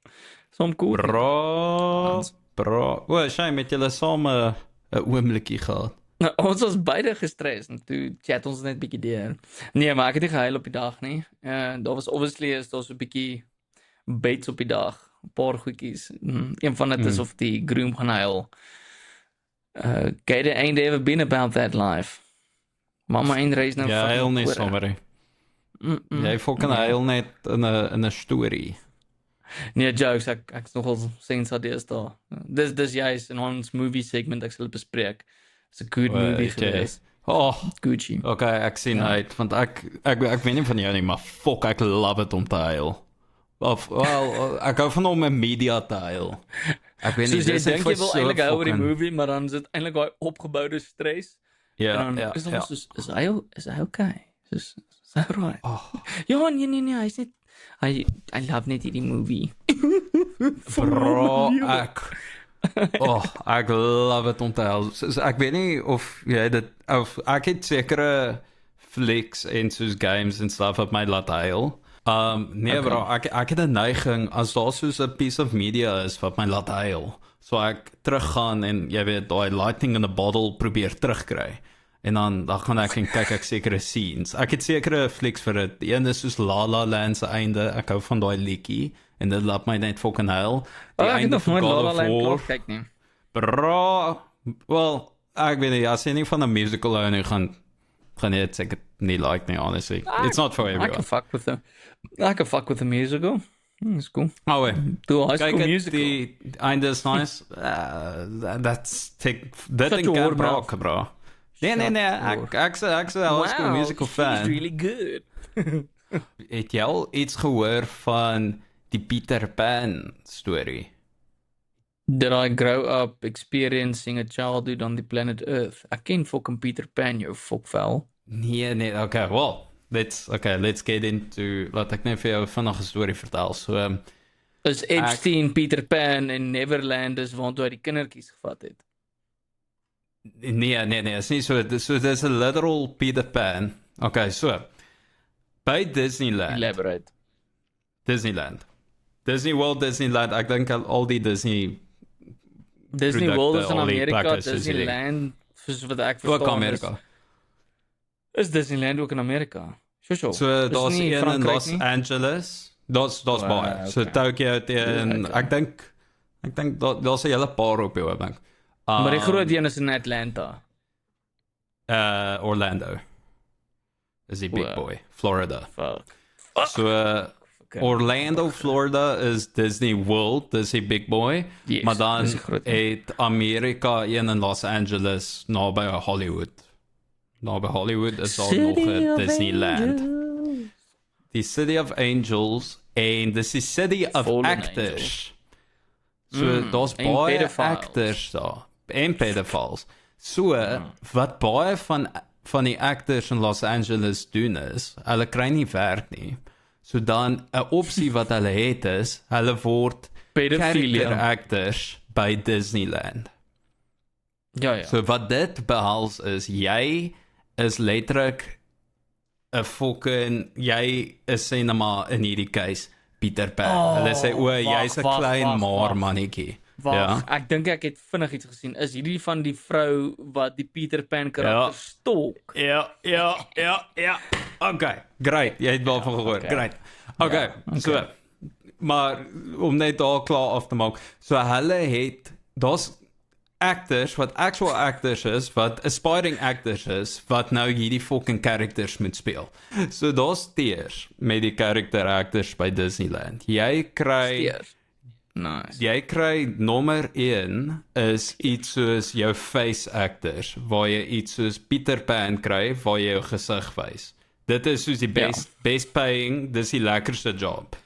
Som cool. Bra. O, sy met julle same 'n oomblikie gehad. Nou, ons was beide gestres en toe chat ons net bietjie deur. Nee, maar ek het nie gehuil op die dag nie. Daar was obviously is daar so 'n bietjie baits op die dag, 'n paar goedjies. Een van dit is of die groom gaan huil. Katie ain't ever been about that life. Mama ain't raised no Ja, huil nie sommer. Jy fucking huil net in 'n storie. Nee, jokes, ek is nogal sensadeus daar. Dis juist in ons movie segment ek sal bespreek. It's a good movie geweest. Oh, Gucci. Okay, ek sien uit want ek weet nie van jou nie, maar fuck, ek love it om te huil. Of well, ek hou van om 'n media te huil. Ek weet nie, dis ek wil eintlik hou oor die movie, maar dan is dit eintlik daai opgeboude stres. Ja, is is hy okay? Is hy right? Ja, nee, hy's net I love net hierdie movie. Bro, ek love it om te huil. Ek weet nie of jy dit of ek het sekere flicks en soos games en stuff op my laat huil. Nee, okay. Bro, ek het 'n neiging as daar soos 'n piece of media is wat my laat huil. So ek teruggaan en jy weet daai lightning in a bottle probeer terugkry. En dan gaan ek en kyk ek sekere scenes. Ek het sekere flicks vir dit. Die een is soos La La Land se einde. Ek hou van daai liedjie en dit laat my net fucking huil. Die einde van God of War. Kyk nie. Bro, well, ek weet nie, as jy nie van 'n musical hou nie, gaan jy dit seker nie like nie, honestly. It's not for everyone. I can fuck with the musical. It's cool. Oh, wait. Do High School Musical. Die einde is nice. Dat ding kan brok, bro. Nee, ek sê High School Musical fan. She's really good. Het jy al iets gehoor van die Peter Pan story? Did I grow up experiencing a childhood on the planet Earth? Ek ken fucking Peter Pan, jou fokvel. Nee, okay, well, let's get into, laat ek net vir jou vinnig 'n storie vertel. So, is Epstein, Peter Pan en Neverland is waartoe hy die kindertjies gevat het? Nee, is nie so, there's a literal Peter Pan. Okay, so, by Disneyland. Elaborate. Disneyland, ek dink al die Disney World is in Amerika, Disneyland, soos wat ek verstaan. Ook Amerika. Is Disneyland ook in Amerika? Sure. So, daar's een in Los Angeles. Daar's baie. Okay. So, Tokyo, en ek dink daar's 'n hele paar op die oomblik. Maar die groot een is in Atlanta. Orlando. Is die big boy. Florida. Fuck. So, Orlando, Florida is Disney World, dis die big boy. Yes, maar dan het Amerika een in Los Angeles, naby Hollywood. Naby Hollywood is al nog 'n Disneyland. Die City of Angels en dis die City of Fallen Actors. So, daar's baie actors daar. En pedophiles. So, wat baie van die actors in Los Angeles doen is, hulle kry nie werk nie. So dan 'n opsie wat hulle het is, hulle word character actors by Disneyland. Ja. So wat dit behels is, jy is letterlik 'n fucking, jy is cinema in hierdie case Peter Pan. Hulle sê jy's 'n klein maar mannetjie. Wag, ek dink ek het vinnig iets gesien. Is hierdie van die vrou wat die Peter Pan karakter stalk? Ja. Okay, great. Jy het wel van gehoor. Okay. Great. Okay. So, maar om net daar klaar af te maak. So hulle het, daar's actors wat actual actors is, wat aspiring actors is, wat nou hierdie fucking characters moet speel. So daar's tiers met die character actors by Disneyland. Jy kry Nice. Jy kry nommer 1 is iets soos jou face actors, waar jy iets soos Peter Pan kry, waar jy jou gesig wys. Dit is soos die best paying, dis die lekkerste job.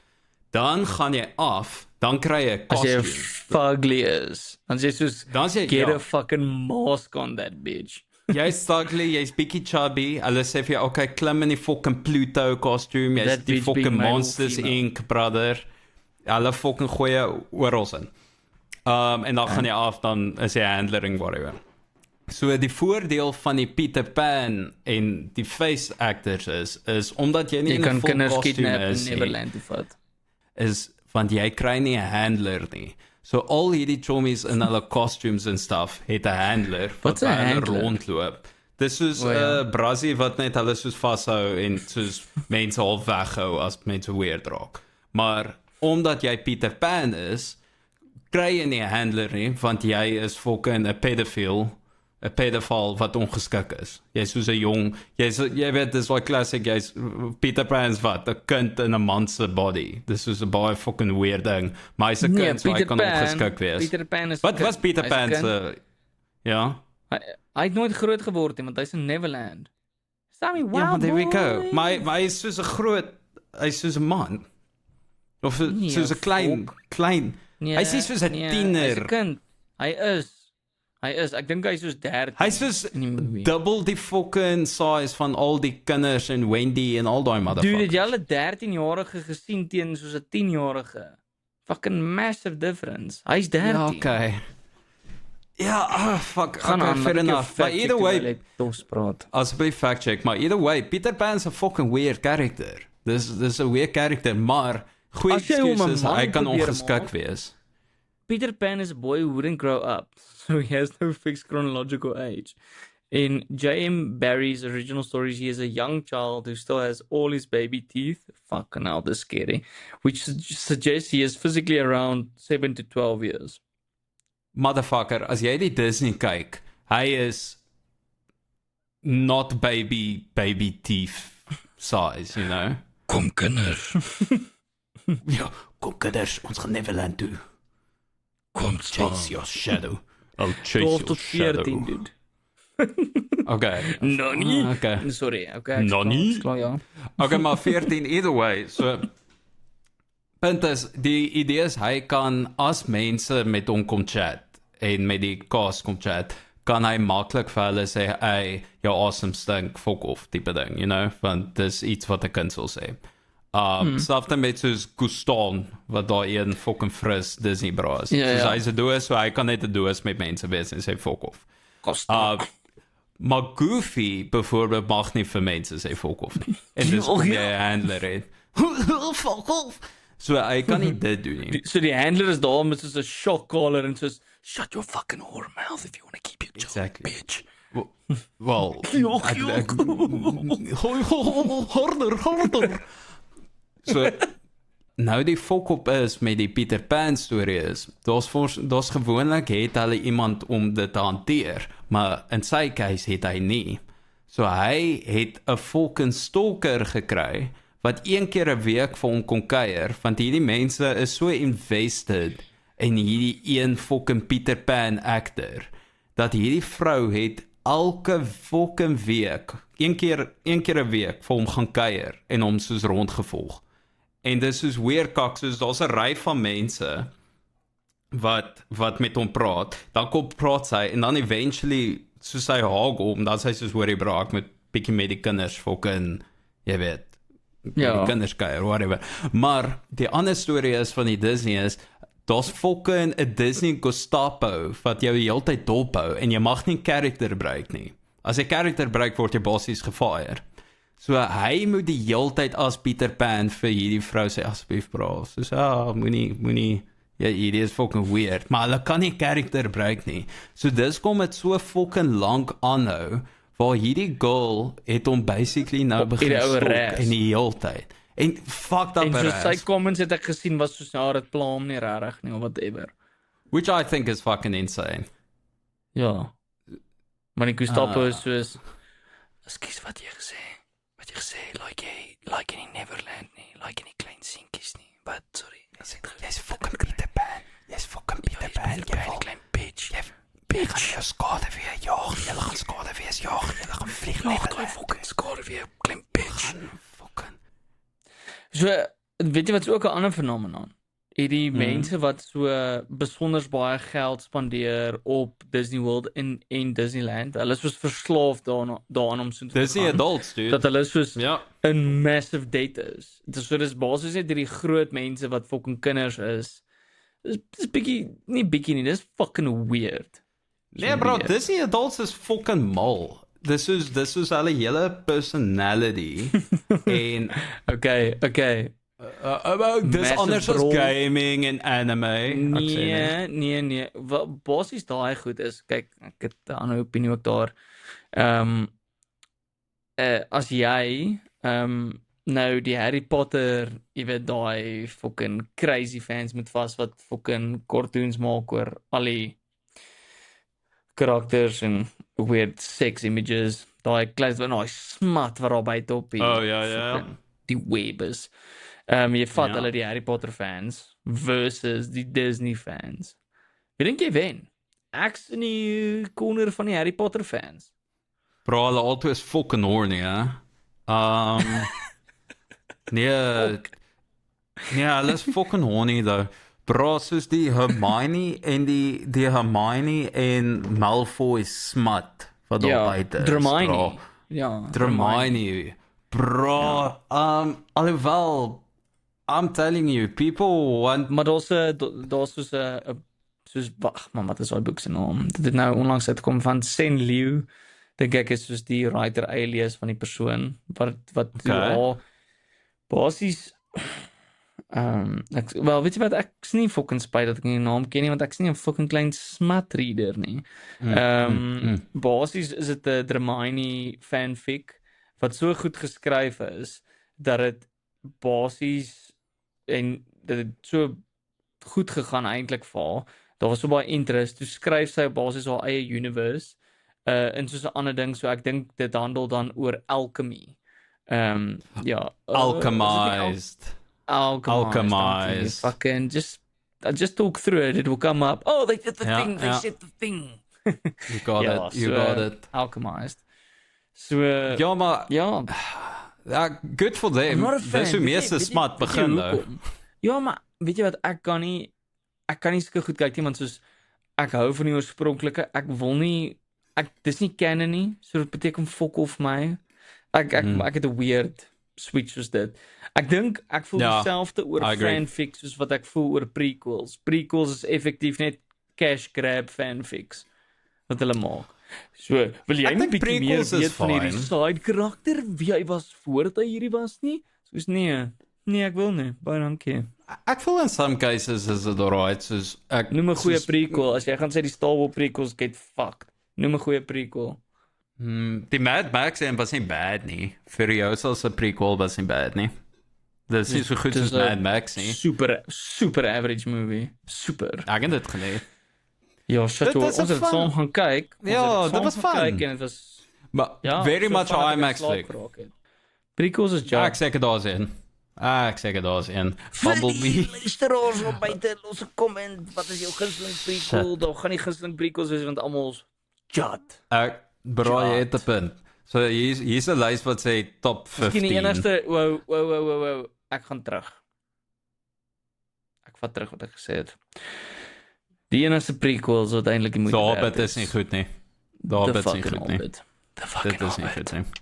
Dan gaan jy af, dan kry jy 'n costume. As jy fugly is, dan jy soos, get a fucking mask on that bitch. Jy's ugly, jy's bietjie chubby, hulle sê vir jou, okay, klim in die fucking Pluto costume, jy's die fucking Monsters Inc. brother. Hulle fucking gooi oral in. En dan gaan jy af, dan is jy handlering whatever. So die voordeel van die Peter Pan en die face actors is omdat jy nie in 'n full costume is, Neverland te vat. Is want jy kry nie 'n handler nie. So al hierdie chommies in hulle costumes en stuff het 'n handler wat by hulle rondloop. Dis soos 'n brasie wat net hulle soos vashou en soos mense al weghou as mense weird raak. Maar omdat jy Peter Pan is, kry jy nie 'n handler nie, want jy is fucking 'n pedophile wat ongeskik is. Jy's soos 'n jong, jy weet dis like classic, jy's Peter Pan's wat 'n kind in 'n man se body. Dis is 'n baie fucking weird ding. Maar hy's 'n kind, so hy kan ongeskik wees. Peter Pan is wat was Peter Pan se ja? Hy het nooit groot geword nie, want hy's in Neverland. Sammy, wow. Ja, there we go. Maar hy is soos 'n groot, hy's soos 'n man. Of soos 'n klein. Hy is soos 'n tiener. Hy's 'n kind. Hy is. Ek dink hy's soos 13. Hy's soos double die fucking size van al die kinders en Wendy en al daai motherfuckers. Dude, het jy al 'n 13-jarige gesien teen soos 'n 10-jarige? Fucking massive difference. Hy's 13. Ja, okay. Ja, fuck. Okay, fair enough. But either way, asseblief fact check, maar either way, Peter Pan's a fucking weird character. Dis 'n weird character, maar goeie excuses, hy kan ongeskik wees. Peter Pan is a boy who wouldn't grow up, so he has no fixed chronological age. In J.M. Barrie's original stories, he is a young child who still has all his baby teeth. Fucking hell, that's scary. Which suggests he is physically around 7 to 12 years. Motherfucker, as jy die Disney kyk, hy is not baby teeth size, you know? Kom kinders. Ja, kom kinders, ons gaan Neverland toe. Kom chase your shadow. Oh, chase your shadow. 14, dude. Okay. Nonnie. Okay. Sorry, okay. Nonnie? Ja. Okay, maar 14 either way. So punt is, die idee is hy kan as mense met hom kom chat en met die cast kom chat, kan hy maklik vir hulle sê, hey, jou awesome stink, fuck off, type ding, you know, want dis iets wat 'n kind sal sê. Selfs met soos Gaston, wat daar een fucking fris Disney bra is. Ja, so hy's 'n doos, so hy kan net 'n doos met mense wees en sê fuck off. Maar Goofy, bijvoorbeeld, mag nie vir mense sê fuck off nie. En dis kom jy 'n handler het. Fuck off! So hy kan nie dit doen nie. So die handler is daar met soos 'n shock collar en soos, shut your fucking whore mouth if you want to keep your job, exactly. bitch. Well, harder. So, nou die fok op is met die Peter Pan storie is, daar's gewoonlik het hulle iemand om dit te hanteer, maar in sy case het hy nie. So hy het 'n fucking stalker gekry, wat een keer 'n week vir hom kon kuier, want hierdie mense is so invested in hierdie een fucking Peter Pan actor, dat hierdie vrou het elke fucking week, een keer 'n week vir hom gaan kuier en hom soos rondgevolg. En dis soos weer kak, soos daar's 'n ry van mense wat met hom praat, dan kom praat sy, en dan eventually, soos sy haag om, dan sy soos hoor jy braak met bietjie met die kinders, fucking, jy weet, die kinders kuier, whatever. Maar die ander storie is van die Disney is, daar's fucking 'n Disney Gestapo wat jou die hele tyd dophou en jy mag nie character gebruik nie. As jy character gebruik, word jy basies gefire. So hy moet die hele tyd as Peter Pan vir hierdie vrou sê, asseblief bra, soos, moenie, ja, hierdie is fucking weird, maar hulle kan nie character gebruik nie. So dis kom het so fucking lank aanhou, waar hierdie girl het hom basically nou begin stok in die hele tyd. En fuck dat en so sy comments het ek gesien, was soos, dit pla hom nie rarig nie, of whatever. Which I think is fucking insane. Ja. Maar die Gestapo is soos, excuse wat jy gesê, like in Neverland nie, like in die klein seentjies nie, but sorry. Jy's fucking Peter Pan, jy's fucking Peter Pan, jy klein bitch. Jy gaan jou skade weer jaag, jy gaan skade weer jaag, jy gaan vlieg Neverland. Fucking skade weer, klein bitch. Fucking. So, weet jy wat is ook 'n ander fenomenon? Hierdie mense wat so besonders baie geld spandeer op Disney World en Disneyland, hulle is soos verslaaf daaraan om so te gaan. Disney adults, dude. Dat hulle soos 'n massive date is. Dis basies net hierdie groot mense wat fucking kinders is. Dis bietjie, nie bietjie nie, dis fucking weird. Nee bro, Disney adults is fucking mal. Dis is hulle hele personality. En Okay. Dis anders as gaming en anime. Nee. Basies daai goed is, kyk, ek het 'n ander opinie ook daar. As jy nou die Harry Potter, jy weet daai fucking crazy fans met wat fucking cartoons maak oor al die karakters en weird sex images, daai klein smat wat daar buite op die web is. Jy vat hulle die Harry Potter fans versus die Disney fans. Wie dink jy wen? Ek's in die corner van die Harry Potter fans. Bro, hulle altyd is fucking horny, hè? Nee, hulle is fucking horny, though. Bro, soos die Hermione en die Hermione en Malfoy smut wat daar buite is, Hermione. Hermione. Bro, alhoewel, I'm telling you, people want... Maar daar's soos wat is daai boek se naam? Dit het nou onlangs uitgekom van Sen Liu. Dink ek is soos die writer alias van die persoon wat basies weet jy wat, ek's nie fucking spyt dat ek nie die naam ken nie, want ek's nie 'n fucking klein smut reader nie. Basies is dit 'n Hermione fanfic wat so goed geskryf is dat dit basies en dit het so goed gegaan eintlik vir haar. Daar was so baie interest. Toe skryf sy basies haar eie universe in soos 'n ander ding, so ek dink dit handel dan oor alchemy. Alchemized. Fucking just talk through it. It will come up. Oh, they did the thing. They said the thing. You got it. Alchemized. So good for them. Dis hoe meeste smart begin nou. Ja, maar weet jy wat, ek kan nie sulke goed kyk nie, want soos ek hou van die oorspronklike. Ek wil nie dis nie canon nie, so dit beteken fok of my. Ek het 'n weird switch soos dit. Ek dink ek voel dieselfde oor fanfics soos wat ek voel oor prequels. Prequels is effektief net cash grab fanfics wat hulle maak. So, wil jy 'n bietjie meer weet van hierdie side karakter? Wie hy was voordat hy hierdie was nie? Soos nee, ek wil nie. Baie dankie. Ek voel in some cases is it alright, soos ek noem 'n goeie prequel. As jy gaan sê die Star Wars prequels get fucked. Noem 'n goeie prequel. Die Mad Max was nie bad nie. Furiosa se prequel was nie bad nie. Dit is so goed soos Mad Max nie. Super average movie. Super. Ek het dit gelees. Ja, shit, ons het saam gaan kyk. Ja, dit was fun. En dit was very much IMAX flick. Prequels is Ek seker daar's een. Bumblebee. Luisteraars op buite, los 'n comment. Wat is jou gunsteling prequel? Daar gaan nie gunsteling prequels wees want almal is chat. Bro, jy het 'n punt. So hier's 'n lys wat sê top 15. Miskien die enigste wow. Ek gaan terug. Ek vat terug wat ek gesê het. Die enigste prequels wat eintlik die moeite werd is. Dit is nie goed nie. Dit is nie goed nie.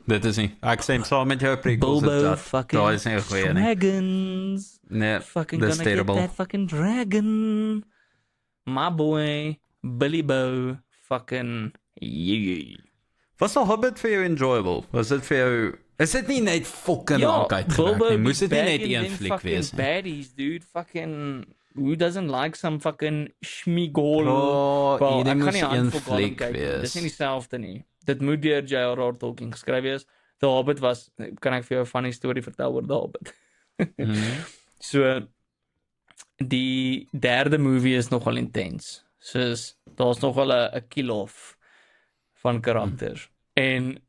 Dit is nie. Ek sê saam met jou prequels dat daar is nie 'n goeie nie. Dragons. Nee, fucking dis gonna terrible. Get that fucking dragon. My boy, Billy Bo, fucking yee. Was The Hobbit vir jou enjoyable? Was dit vir jou... Is dit nie net fucking lank uitgewerk nie? Moes dit nie net een fliek wees nie? Baddies, dude. Fucking... Who doesn't like some fucking schmigol? Bro, ek kan nie een fliek wees. Dis nie dieselfde nie. Dit moet deur J.R.R. Tolkien geskryf wees. The Hobbit was... Kan ek vir jou 'n funny storie vertel oor The Hobbit? So... Die derde movie is nogal intens. Soos... Daar's nogal 'n kill-off van karakters. En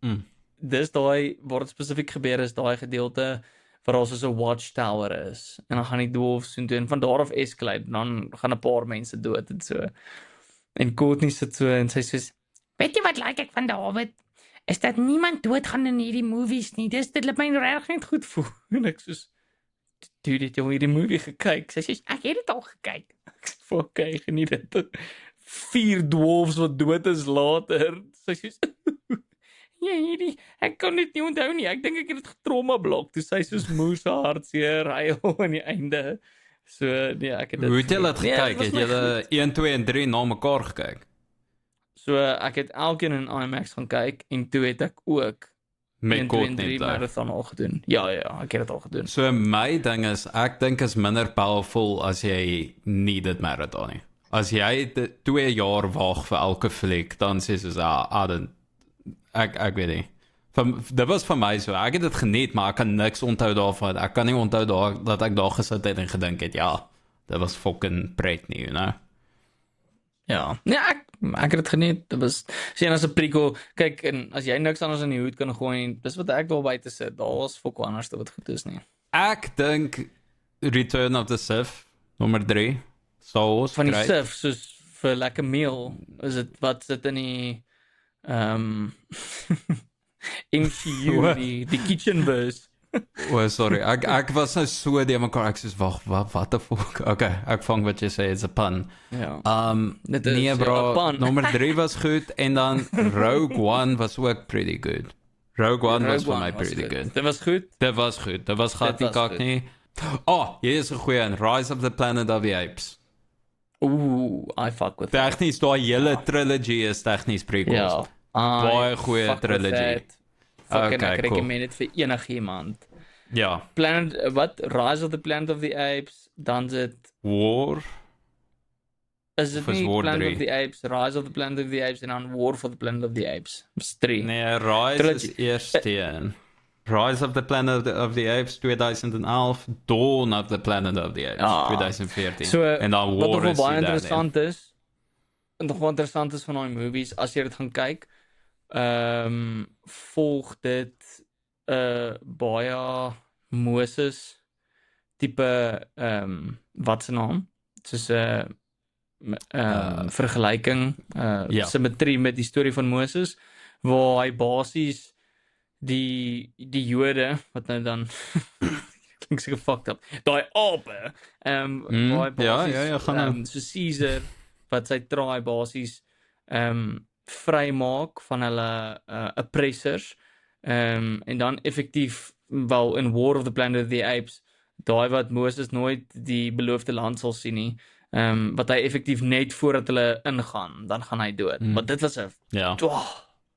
dis daai waar dit spesifiek gebeur is daai gedeelte waar daar so 'n watchtower is en dan gaan die dwarfs so toe en van daar af escalate dan gaan 'n paar mense dood en so. En Courtney sit so en sy sê, "Weet jy wat like ek van The Hobbit? Is dat niemand doodgaan in hierdie movies nie. Dit laat my reg net goed voel." En ek sê, "Dude, het jy hierdie movie gekyk?" Sy sê, "Ek het dit al gekyk." Ek sê, "Okay, geniet dit." 4 dwarfs wat dood is later. Sy sê, "Ja, hierdie, ek kan dit nie onthou nie. Ek dink ek het dit getrauma blok." Toe sy soos moes hartseer huil aan die einde. So nee, ek het dit. Hoe het jy dit gekyk? Het jy 1, 2 en 3 na mekaar gekyk? So ek het elkeen in IMAX gaan kyk en toe het ek ook met Courtney Love. Marathon al gedoen. Ja, ek het dit al gedoen. So my ding is, ek dink is minder powerful as jy nie dit marathon nie. As jy 2 jaar wag vir elke fliek, dan sê jy ek weet nie. Dit was vir my so, ek het dit geniet, maar ek kan niks onthou daarvan. Ek kan nie onthou dat ek daar gesit het en gedink het, dit was fucking pret nie, you know? Ja, nee, ek het dit geniet. Dit was, sien as 'n prequel, kyk, en as jy niks anders in die hoed kan gooi, dis wat ek daar buite sit, daar was fok anders wat goed is nie. Ek dink Return of the Sith, nommer 3, Star Wars, van die Sith, soos vir lekker meal, is dit, wat sit in die, MCU, die kitchen verse. Sorry, ek was nou so die mekaar, ek soos, wat the fuck? Okay, ek vang wat jy sê, it's a pun. Ja. Nee bro, nommer 3 was goed, en dan Rogue One was ook pretty good. Rogue One was vir my pretty good. Dit was goed? Dit was goed, dit was gat nie kak nie. Hier is 'n goeie een, Rise of the Planet of the Apes. Ooh, I fuck with that. Tegnies, daai hele trilogy is tegnies prequels. Ja. Baie goeie trilogy. Fucking ek recommend dit vir enigiemand. Ja. Rise of the Planet of the Apes, dan dit War. Is dit nie Planet of the Apes, Rise of the Planet of the Apes en dan War for the Planet of the Apes? Dis 3. Nee, Rise is eerste een. Rise of the Planet of the Apes 2011, Dawn of the Planet of the Apes 2014. So, en dan War wat baie interessant is, en nog wat interessant is van daai movies, as jy dit gaan kyk, volg dit baie Moses tipe wat se naam? Soos vergelyking, simmetrie met die storie van Moses, waar hy basies die Jode wat nou dan klink so fucked up. Daai ape, waar hy basies so Caesar wat sy traai basies vrymaak van hulle oppressors, en dan effektief wel in War of the Planet of the Apes, daai wat Moses nooit die beloofde land sal sien nie, wat hy effektief net voordat hulle ingaan, dan gaan hy dood. Maar dit was 'n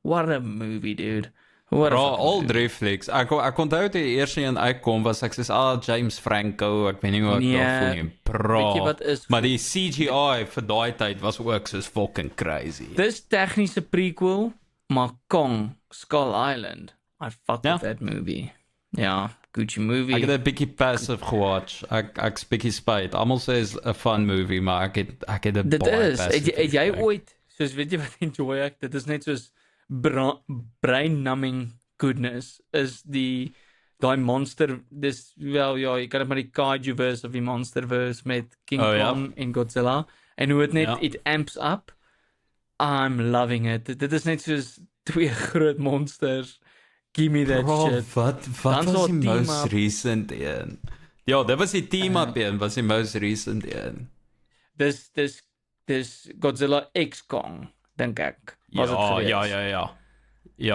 what a movie, dude. Al 3 flieks. Ek onthou die eerste een uitkom was ek soos James Franco, ek weet nie hoe ek daarvoor nie. Weet jy wat is? Maar die CGI vir daai tyd was ook soos fucking crazy. Dis tegniese prequel, maar Kong Skull Island. I fuck with that movie. Ja, Gucci movie. Ek het 'n bietjie passive gewatch. Ek's bietjie spyt. Almal sê is 'n fun movie, maar ek het 'n baie passive. Het jy ooit, soos weet jy wat enjoy ek? Dit is net soos brain-numbing goodness is daai monster, dis wel jy kan dit maar die Kaiju-verse of die Monsterverse met King Kong en Godzilla, en hoe het net it amps up. I'm loving it. Dit is net soos 2 groot monsters. Give me that shit. Wat was die most recent een? Ja, dit was die team-up een, was die most recent een. Dis Godzilla X Kong, dink ek. Ja.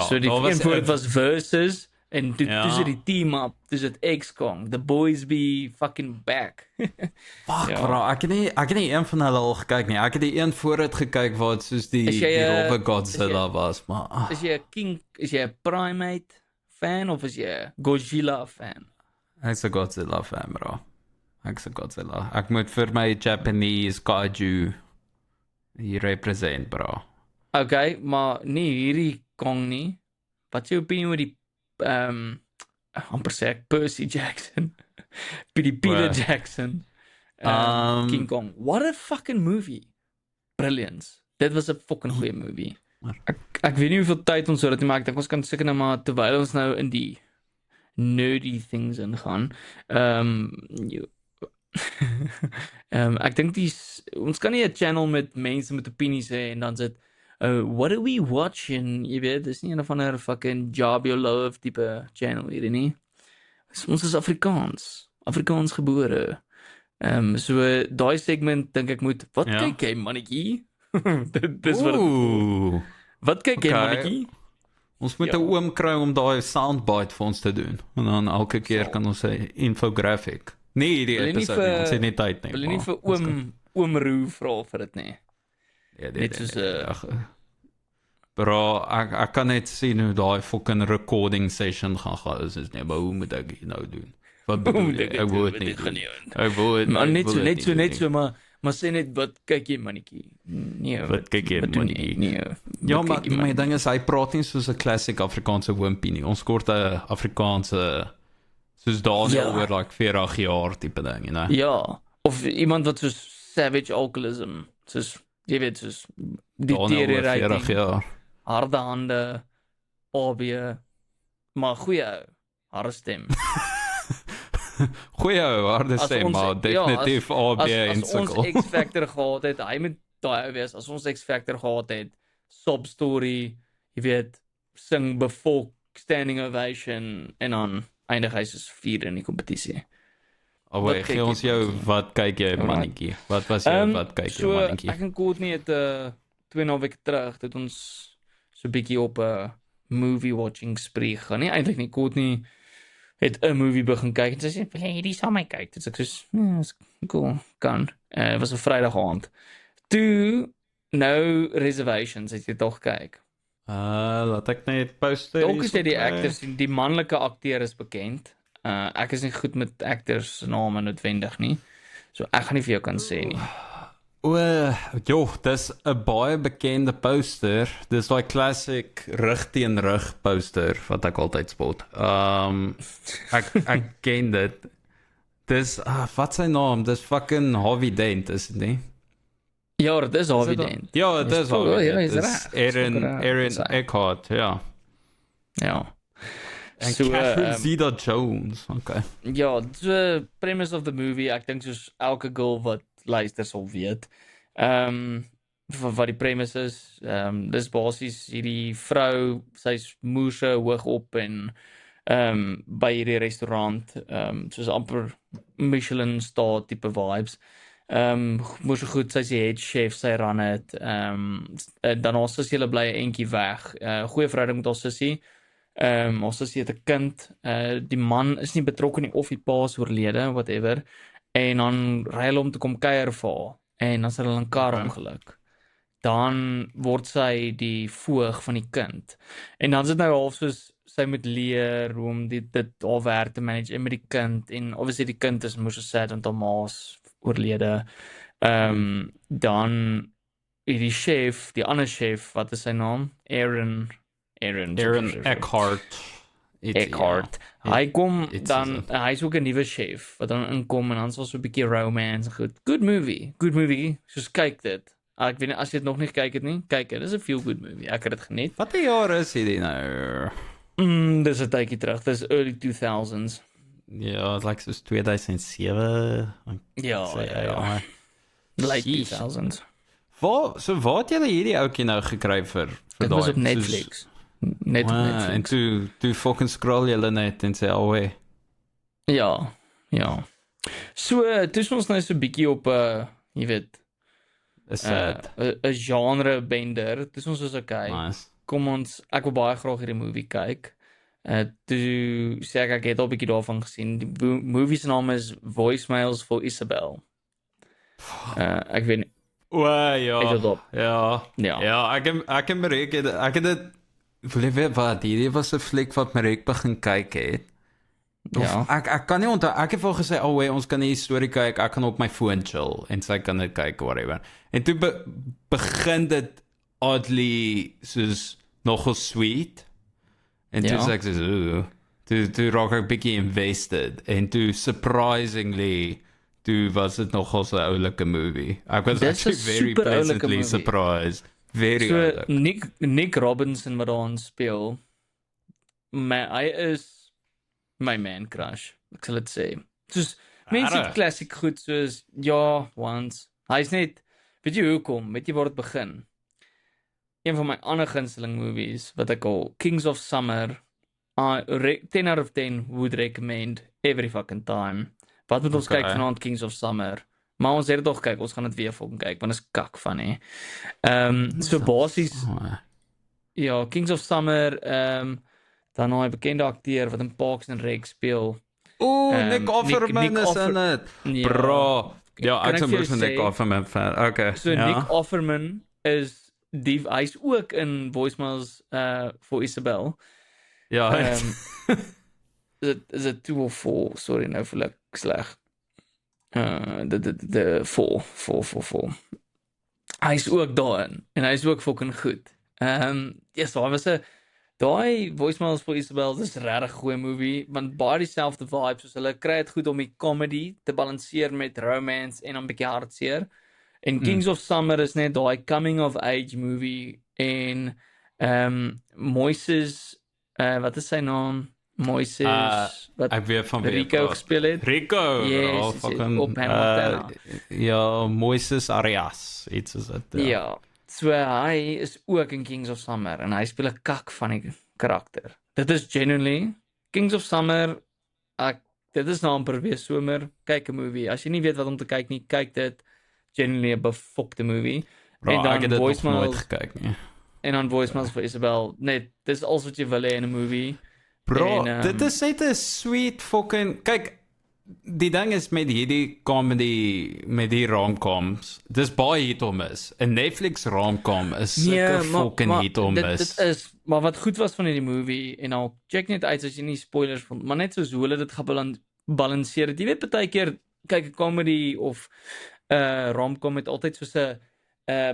So die een was versus, en toe is die team-up, dis het X-Kong, the boys be fucking back. Fuck bro, ek het nie een van hulle al gekyk nie, ek het die een vooruit gekyk waar het soos die rowwe Godzilla was, maar... Is jy 'n Primate fan, of is jy 'n Godzilla fan? Ek's 'n Godzilla fan, bro. Ek moet vir my Japanese Kaiju hier represent, bro. Okay, maar nie hierdie Kong nie. Wat is jou opinie oor die amper sê ek Percy Jackson, Peter Jackson, King Kong? What a fucking movie. Brilliance. Dit was 'n fucking goeie movie. Ek weet nie hoeveel tyd ons dit maak, ek dink ons kan seker nou maar terwyl ons nou in die nerdy things ingaan. Ek dink ons kan nie 'n channel met mense met opinies hê en dan sit what do we watch? En jy weet, dis nie een van hulle fucking job your love type channel hier nie. Ons is Afrikaans gebore. So daai segment dink ek moet, wat kyk jy mannetjie? Dis wat kyk jy mannetjie? Ons moet 'n oom kry om daai soundbite vir ons te doen. En dan elke keer kan ons 'n infographic. Nee, die episode, ons het nie tyd nie. Wil jy nie vir oom Roo vra vir dit nie? Ja, dit is Bro, ek kan net sien hoe daai fucking recording session gaan is nee, maar hoe moet ek dit nou doen? Wat bedoel jy? Ek wou dit nie doen. Ek wou dit maar net so maar sê net wat kyk jy mannetjie? Nee, wat kyk jy mannetjie? Nee. Ja, maar my ding is hy praat nie soos 'n classic Afrikaanse wimpie nie. Ons kort 'n Afrikaanse soos Daniel oor like 40 jaar tipe ding, you know. Ja, of iemand wat soos savage alcoholism, soos jy weet soos deteriorating. Harde hande, AB, maar goeie ou, harde stem. Goeie ou, harde stem, maar definitief AB en sukkel. As ons X-Factor gehad het, hy moet daai ou wees, as ons X-Factor gehad het, sob story, jy weet, sing bevolk, standing ovation, en dan eindig hy soos 4 in die kompetisie. Wait, gee ons jou, wat kyk jy mannetjie? Wat was jou, wat kyk jy mannetjie? Ek en Courtney het 2,5 weke terug, het ons so 'n bietjie op 'n movie watching spree gaan. Nie eintlik nie, Courtney het 'n movie begin kyk en sy sê, "Wil jy hierdie saam met my kyk?" Dis ek soos, "Is cool, kan." Was 'n Vrydag aand. Toe nou Reservations, het jy tog kyk. Laat ek net poster. Ook is die actors, die manlike akteur is bekend. Ek is nie goed met actors se name noodwendig nie. So ek gaan nie vir jou kan sê nie. Dis 'n baie bekende poster. Dis daai classic rug teen rug poster wat ek altyd spot. Ek ken dit. Dis wat sy naam? Dis fucking Harvey Dent, is dit nie? Ja, dit is Harvey Dent. Ja, dit is Harvey Dent. Dis Aaron Eckhart, ja. Ja. En so, Catherine Zeta-Jones, okay. Ja, the premise of the movie, ek dink soos elke girl wat luister sal weet. Wat die premise is, dis basies hierdie vrou, sy's moerse hoog op en by hierdie restaurant, soos amper Michelin star tipe vibes. Moerse goed, sy's die head chef, sy ran het. Dan ons sussie hulle bly 'n entjie weg. Goeie verhouding met ons sussie. Ons sussie het 'n kind. Die man is nie betrokke nie of die pa is oorlede, whatever. En dan ry hulle om te kom kuier vir haar. En dan sit hulle in 'n kar ongeluk. Dan word sy die voog van die kind. En dan is dit nou half soos sy moet leer hoe om dit al werk te manage en met die kind. En obviously die kind is moes so sad want haar ma's oorlede. Dan die chef, die ander chef, wat is sy naam? Aaron Eckhart. Eckhart. Hy kom dan, hy's ook 'n nuwe chef wat dan inkom en dan sal so 'n bietjie romance en goed. Good movie. Soos kyk dit. Ek weet nie as jy dit nog nie gekyk het nie. Kyk dit. Dis 'n feel good movie. Ek het dit geniet. Watter jaar is hierdie nou? Dis 'n tydjie terug. Dis early 2000s. Ja, like soos 2007. Ja. Late 2000s. Waar het jy hierdie ouetjie nou gekry vir dit was op Netflix. Netflix. En toe fucking scroll jy net en sê alweer. Ja. So, toe is ons nou so 'n bietjie op jy weet, 'n genre bender. Dis ons is okay. Nice. Kom ons, ek wil baie graag hierdie movie kyk. Toe sê ek het al 'n bietjie daarvan gesien. Die movie se naam is Voicemails for Isabel. Ek weet nie. Ja, ek het Marek, ek het dit weet wat, hierdie was 'n fliek wat Marek begin kyk het. Ja. Ek kan nie onthou, ek het wel gesê, ons kan die storie kyk, ek kan op my foon chill, en sy kan dit kyk, whatever. En toe begin dit oddly, soos, nogal sweet, en toe sê ek soos, toe raak ek bietjie invested, en toe surprisingly, toe was dit nogal so 'n oulike movie. Ek was actually very pleasantly surprised. Very so, Nick Robinson wat daar speel, hy is my man crush, ek sal dit sê. Soos, mense klassiek goed soos, once. Hy is net, weet jy hoekom? Weet jy waar dit begin? Een van my ander gunsteling movies, wat ek al, Kings of Summer, 10 out of 10 would recommend every fucking time. Wat moet ons kyk vanaand, Kings of Summer? Maar ons het dit toch kyk, ons gaan dit weer fucking kyk, want is kak van, so basies, ja, Kings of Summer, dan nou 'n bekende akteur wat in Parks and Rec speel. Nick Offerman is in it. Bro. Ja, ek is 'n Nick Offerman fan. Okay. So Nick Offerman is hy's ook in voicemails vir Isabel. Ja. Is it 2 of 4? Sorry, nou voel ek sleg. De 4. Hy's ook daarin en hy's ook fucking goed. Yes, daai voicemails vir Isabel is regtig goeie movie, want baie dieselfde vibes, soos hulle kry dit goed om die comedy te balanseer met romance en 'n bietjie hartseer. En Kings of Summer is net daai coming of age movie en Moises, wat is sy naam? Moises, wat ek weet van Rico gespeel het. Rico, yes, op Hamilton. Ja, Moises Arias, iets is dit. Ja, so hy is ook in Kings of Summer en hy speel 'n kak van die karakter. Dit is genuinely Kings of Summer. Dit is nou amper weer somer. Kyk 'n movie. As jy nie weet wat om te kyk nie, kyk dit. Genuinely 'n befokte movie. Bro, en dan ek het dit nog nooit gekyk nie. En dan voicemails vir Isabel. Net, dis alles wat jy wil hê in 'n movie. Bro, dit is net 'n sweet fucking... Kyk, die ding is met hierdie comedy, met die romcoms, dis baie hit or miss. 'n Netflix romcom is sulke fucking hit or miss. Dit is, maar wat goed was van hierdie movie, en al check net uit as jy nie spoilers vond, maar net soos hoe hulle dit gebalanseer het. Jy weet, partykeer kyk 'n comedy of romcom het altyd soos 'n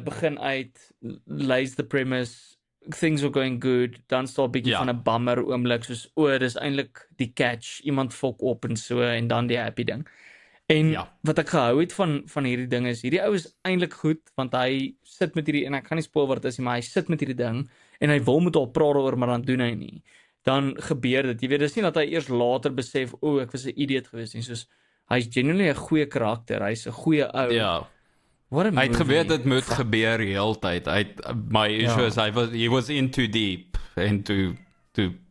begin uit, lays the premise, things were going good, dan staan 'n bietjie van 'n bummer oomblik, soos dis eintlik die catch, iemand fok op en so, en dan die happy ding. En wat ek gehou het van hierdie ding is, hierdie ou is eintlik goed, want hy sit met hierdie, en ek gaan nie spoil wat dit is nie, maar hy sit met hierdie ding, en hy wil met haar praat oor, maar dan doen hy nie. Dan gebeur dit, jy weet, dis nie dat hy eers later besef, ek was 'n idiot geweest nie, soos, hy's genuinely 'n goeie karakter, hy's 'n goeie ou. Ja. Hy het geweet dit moet gebeur die hele tyd. My issue is he was in too deep en to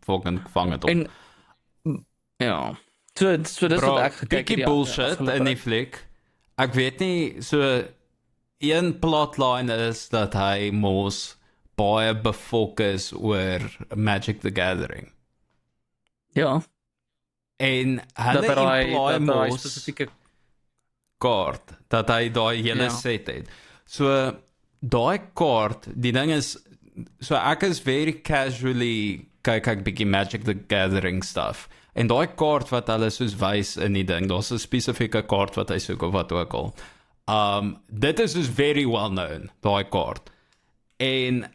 fucking vang het op. En ja. So dis wat ek gekyk het. Bietjie bullshit in die fliek. Ek weet nie, so een plotline is dat hy mos baie befokus oor Magic the Gathering. Ja. En hulle imply mos spesifieke kaart, dat hy daai hele set het. So, daai kaart, die ding is, so ek is very casually, kyk ek bietjie Magic the Gathering stuff, en daai kaart wat hulle soos wys in die ding, daar's 'n spesifieke kaart wat hy soek, of wat ook al. Dit is dus very well known, daai kaart. En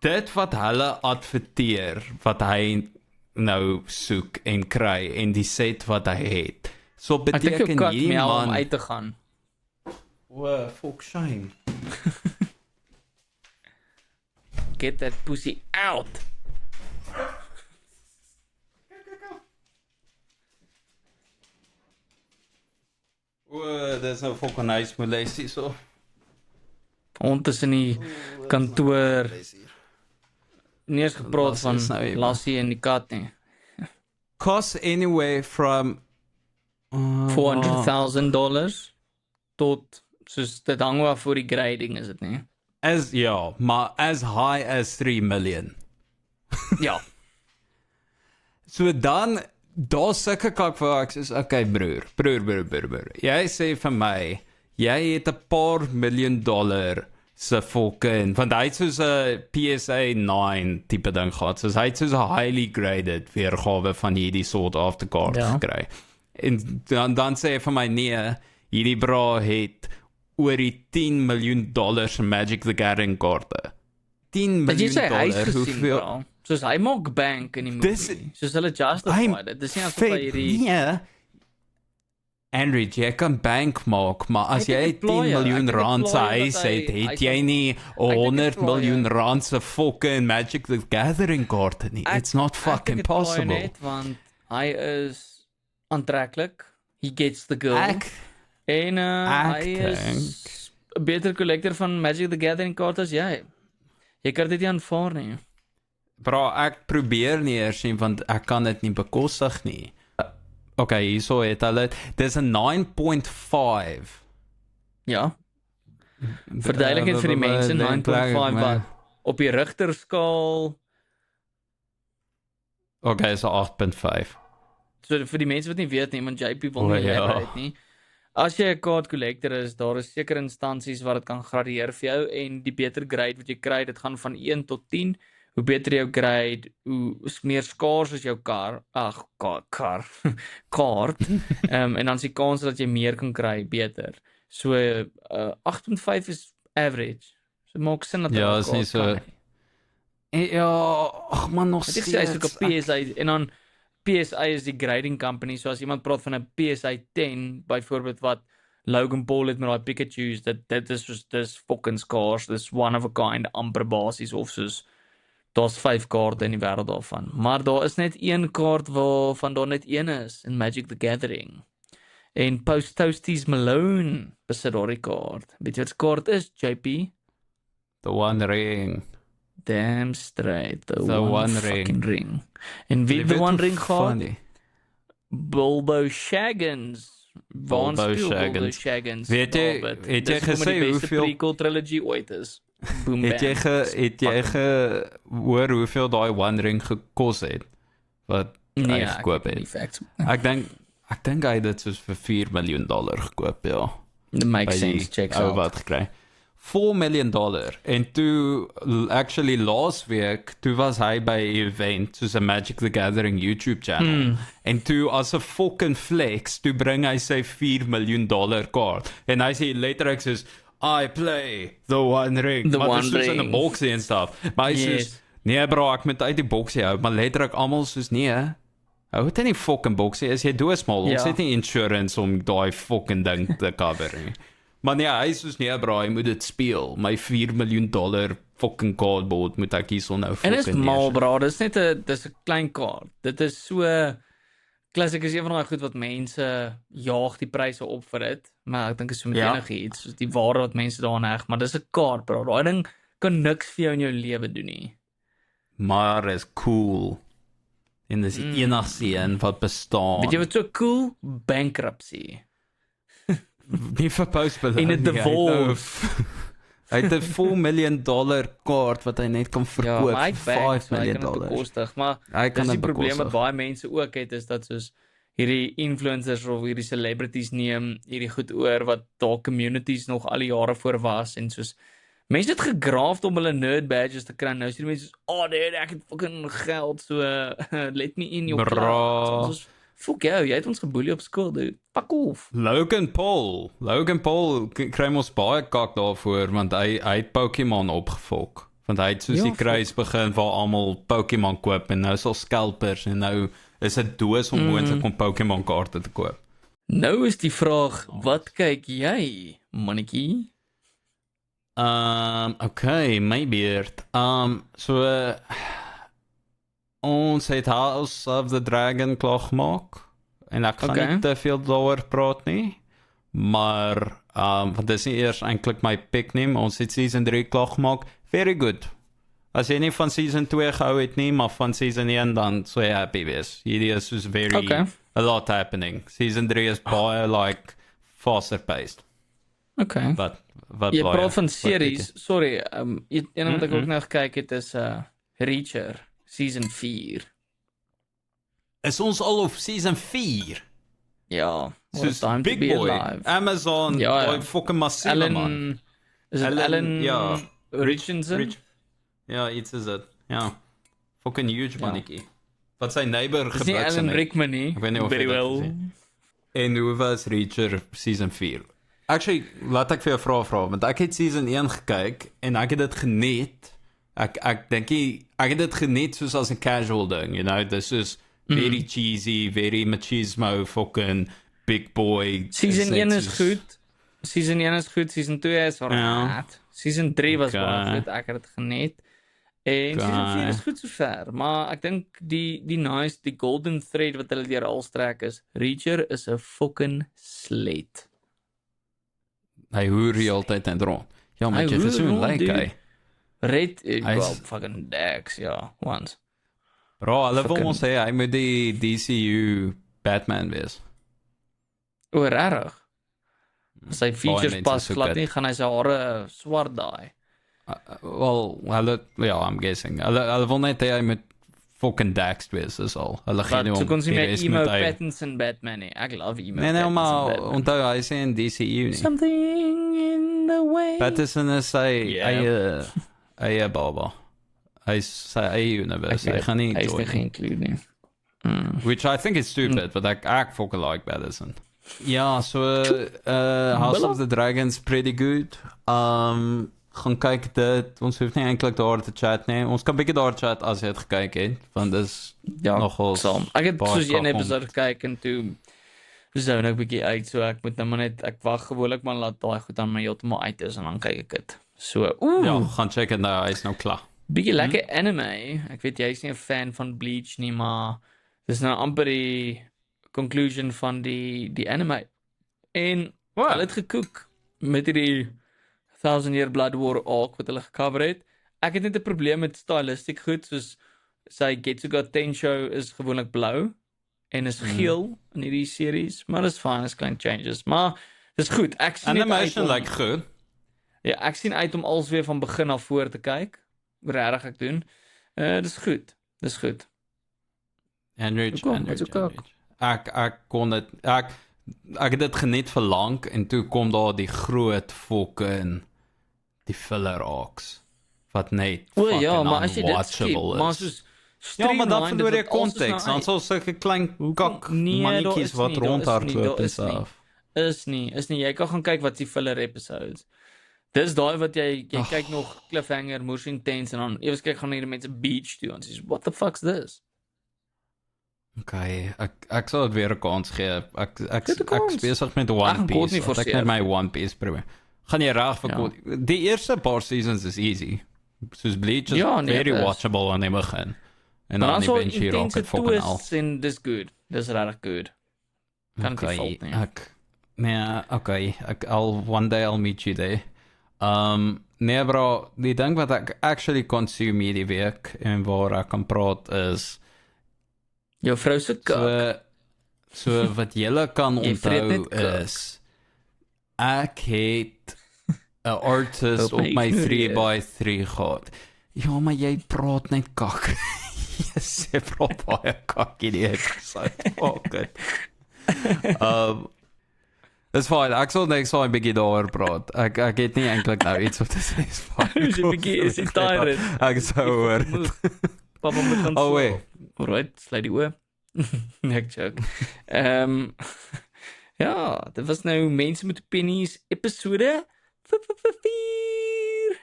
dit wat hulle adverteer, wat hy nou soek en kry, en die set wat hy het, so beteken hierdie man om uit te gaan. Fuck shame. Get that pussy out. There's no fucking nice molestie so. Hond is in die kantoor. Nie eens gepraat van Lassie en die kat nie. Cost anywhere from $400,000 tot, soos dit hang af voor die grading is dit nie? Maar as high as 3 million. Ja. So dan, daar sulke kak vir ek sê, okay broer. Jy sê vir my, jy het 'n paar miljoen dollar se fucking, want hy het soos 'n PSA 9 tipe ding gehad, soos hy het soos 'n highly graded weergawe van hierdie soort of the card gekry. En dan sê hy vir my, nee, hierdie bra het oor die $10 miljoen se Magic the Gathering kaarte. $10 miljoen, hoeveel? Soos hy maak bank in die movie. Soos hulle justify dit. Dis nie asof hy hierdie... Nee. Andrew, jy kan bank maak, maar as jy 10 miljoen rand se huis het jy nie 100 miljoen rand se fucking Magic the Gathering kaarte nie. It's not fucking possible. Net, want hy is aantreklik. He gets the girl. En hy is 'n beter collector van Magic the Gathering kaarte as jy. Jy kan dit nie aanvaar nie. Bro, ek probeer nie eers nie, want ek kan dit nie bekostig nie. Okay, hierso het hulle, dis 'n 9.5. Ja. Verduidelik dit vir die mense, 9.5 wat op die Richterskaal. Okay, so 8.5. So vir die mense wat nie weet nie, want JP wil nie het nie. as jy 'n kaart collector is, daar is sekere instansies wat dit kan gradeer vir jou en die beter grade wat jy kry, dit gaan van 1 tot 10. Hoe beter jou grade, hoe meer skaars is jou kaart, en dan is die kans dat jy meer kan kry beter. So 8.5 is average. So maak sin dat ja, is nie so. Ja, ag man, nog steeds. Dit is ook 'n PSA en dan PSA is die grading company. So as iemand praat van 'n PSA 10 byvoorbeeld wat Logan Paul het met daai Pikachu's, dit is soos dis fucking skaars, dis one of a kind amper basies of soos daar's 5 kaarte in die wêreld daarvan. Maar daar is net een kaart waarvan daar net een is in Magic the Gathering. En Toasties Malone besit daardie kaart. Weet jy wat die kaart is, JP? The One Ring. Damn straight, the one fucking ring. En wie the One Ring gehad? Bilbo Shaggins. Bilbo Shaggins. Weet jy, het jy gesê hoeveel prequel trilogy ooit is? Het jy gehoor hoeveel daai One Ring gekos het? Wat hy gekoop het? Ek dink hy het dit soos vir $4 miljoen gekoop, ja. That makes sense, checks out. Wat gekry. $4 million. En toe, actually last week, toe was hy by 'n event, soos 'n Magic the Gathering YouTube channel. En toe, as 'n fucking flex, toe bring hy sy $4 miljoen kaart. En hy sê letterlik soos, I play the One Ring. The maar One Ring. Maar in 'n boksie en stuff. Maar hy soos, nee bro, ek moet uit die boksie hou. Maar letterlik almal soos, nee, hou het in die fucking boksie, is jy doosmal. Ons het nie insurance om daai fucking ding te cover nie. Maar nee, hy soos, nee bro, hy moet dit speel. My $4 miljoen fucking cardboard moet ek hierso nou fucking en is mal bro, dis net 'n klein kaart. Dit is so klassiek is een van daai goed wat mense jaag die pryse op vir dit, maar ek dink is so met enigiets, soos die waarde wat mense daaraan heg, maar dis 'n kaart bro. Daai ding kan niks vir jou in jou lewe doen nie. Maar is cool. En dis die enigste een wat bestaan. Weet jy wat so cool? Bankruptcy. Nie vir postbeleid. In 'n divorce. Hy het 'n $4 miljoen kaart wat hy net kan verkoop vir $5 miljoen. Bekostig, maar dis die probleem wat baie mense ook het, is dat soos hierdie influencers of hierdie celebrities neem hierdie goed oor wat daar communities nog al die jare voor was en soos mense het gegraafd om hulle nerd badges te kry. Nou is die mense soos, oh nee, ek het fucking geld, so let me in your class. Fuck jou, jy het ons geboelie op skool, dude. Fuck off. Logan Paul kry ons baie kak daarvoor, want hy het Pokémon opgefok. Want hy het soos die kruis begin waar almal Pokémon koop en nou is al scalpers en nou is dit doos onmoontlik om Pokémon kaarte te koop. Nou is die vraag, wat kyk jy, mannetjie? Okay, my beard. So ons het House of the Dragon klaar gemaak en ek gaan nie te veel daaroor praat nie, maar want dit is nie eers eintlik my pick nie, ons het season 3 klaar gemaak, very good. As jy nie van season 2 gehou het nie, maar van season 1 dan so jy happy wees. Hierdie is soos very, a lot happening. Season 3 is baie like faster paced. Okay. Wat jy praat van series, sorry, een wat ek ook nog gekyk het is Reacher. Season 4. Is ons al op season 4? Ja. Soos Big Boy, alive. Amazon, ja. Fucking massieve man. Is het Ellen Richardson? Ja, iets is het. Ja. Fucking huge mannetjie. Wat sy neighbor gebruik. Is nie Alan Rickman nie. Ek weet nie of very well. En hoe was Reacher season 4? Actually, laat ek vir jou vra, want ek het season 1 gekyk en ek het dit geniet. Ek dink ek het dit geniet soos as 'n casual ding, you know, this is very cheesy, very machismo, fucking big boy. Season 1 is goed. Season 1 is goed, season 2 is alright. Season 3 was baie goed, ek het dit geniet. En season 4 is goed sover, maar ek dink die golden thread wat hulle deur al strek is, Reacher is 'n fucking slet. Hy hoor die altyd en rond. Ja, maar jy is so like hy. Red, well, fucking Dax, ja, once. Bro, hulle wil ons sê, hy moet die DCU Batman wees. O, rarig. As sy features pas glad nie, gaan hy sy hare swart daai. Well, hulle, ja, I'm guessing. Hulle wil net hy moet fucking Dax wees is al. Hulle gee nie so om kon sien die my res emo met hy. Pattinson Batman nie. Ek love emo Nee, Pattinson maar Batman. onthou hy sê in DCU nie. Something in the way. Pattinson is sy Ja. eie baba. Hy is sy eie universe. Hy gaan nie Hy is join nie geïnclude nie. Which I think is stupid, but ek fucking like Pattinson. Ja, so House of the Dragons pretty good. Gaan kyk dit. Ons hoef nie eintlik daar te chat nie. Ons kan bietjie daar chat as jy het gekyk het, want dis nogal saam. Ek het baie soos een kak om- episode gekyk en toe zone ek bietjie uit, so ek moet nou maar net ek wag gewoonlik maar laat daai goed aan my heeltemal uit is en dan kyk ek dit. So, Ja, gaan check dit nou, hy's nou klaar. bietjie lekker anime. Ek weet jy's nie 'n fan van Bleach nie, maar dis nou amper die conclusion van die anime. En hulle het gekook met hierdie 1000 Year Blood War arc wat hulle gecover het. Ek het net 'n probleem met stylistiek goed, soos sy Getsuga Tensho is gewoonlik blou en is geel in hierdie series, maar dis fine, is klein changes. Maar dis goed. Ek sien Animation like goed. Ja, ek sien uit om alles weer van begin af voor te kyk. Regtig ek doen. Dis goed. Dis goed. Enrich. ook. Ek kon dit ek het dit geniet vir lank en toe kom daar die groot fucking die filler arcs wat net ja, maar as jy dit skip, maar soos ja, maar dan verloor jy konteks. Dan sal sulke klein kak mannetjies wat rondhardloop en so. Is nie. Jy kan gaan kyk wat die filler episodes. Dis daai wat jy kyk nog cliffhanger, moes intense en dan eers kyk gaan hierdie mense beach toe en sê what the fuck's this? Okay, ek sal dit weer 'n kans gee. Ek is besig met One Piece. Ek net my One Piece probeer. Gaan jy reg vir die eerste paar seasons is easy. Soos Bleach is very watchable aan die begin. En dan eventually raak dit fucking al. En dis good. Dis regtig good. Kan dit fault nie. One day I'll meet you there. Nee bro, die ding wat ek actually consume hierdie week en waar ek kan praat is jou vrou se kak. So wat julle kan onthou is ek het 'n artist op my 3x3 gehad. Ja, maar jy praat net kak. Jy sê praat baie kak in die episode. Fuck it. Dis fine, ek sal niks van 'n bietjie daaroor praat. Ek het nie eintlik nou iets om te sê. Is fine. Is 'n bietjie is dit tired. Ek sou hoor. Papa moet gaan. Oh wait. Alright, sluit die oë. Ek joke. Ja, dit was nou Mense met Opinies episode 4.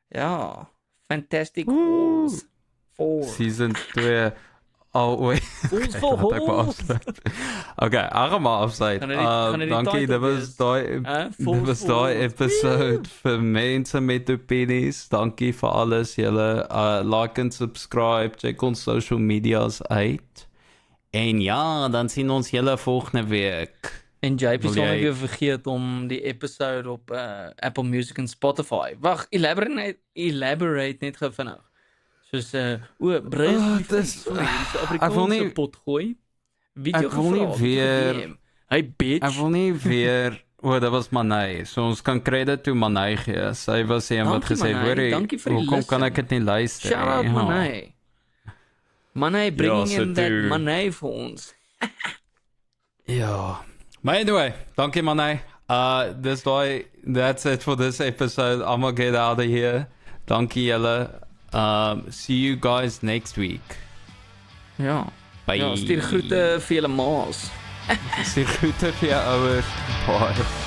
Ja, Fantastic Fours. Season 2. Oh wait. Okay, ek gaan maar afsluit. Dankie, dit was daai episode vir Mense met Opinies. Dankie vir alles julle. Like en subscribe, check ons social medias uit. En ja, dan sien ons julle volgende week. En JP sal nie weer vergeet om die episode op Apple Music en Spotify. Wag, elaborate net gou vinnig. Soos Bruce, ek wil nie pot gooi. Ek wil nie weer hy bitch. Ek wil nie weer dit was Manay. So ons kan credit toe Manay gee. Sy was een wat gesê het, hoekom kan ek dit nie luister nie? Shout out Manay. Manay bring in that Manay vir ons. Ja. Maar anyway, dankie Manay. That's it for this episode. I'm gonna get out of here. Dankie julle. See you guys next week. Ja. Bye. Ja, stuur groete vir julle ma's. Stuur groete vir jou ouers. Bye.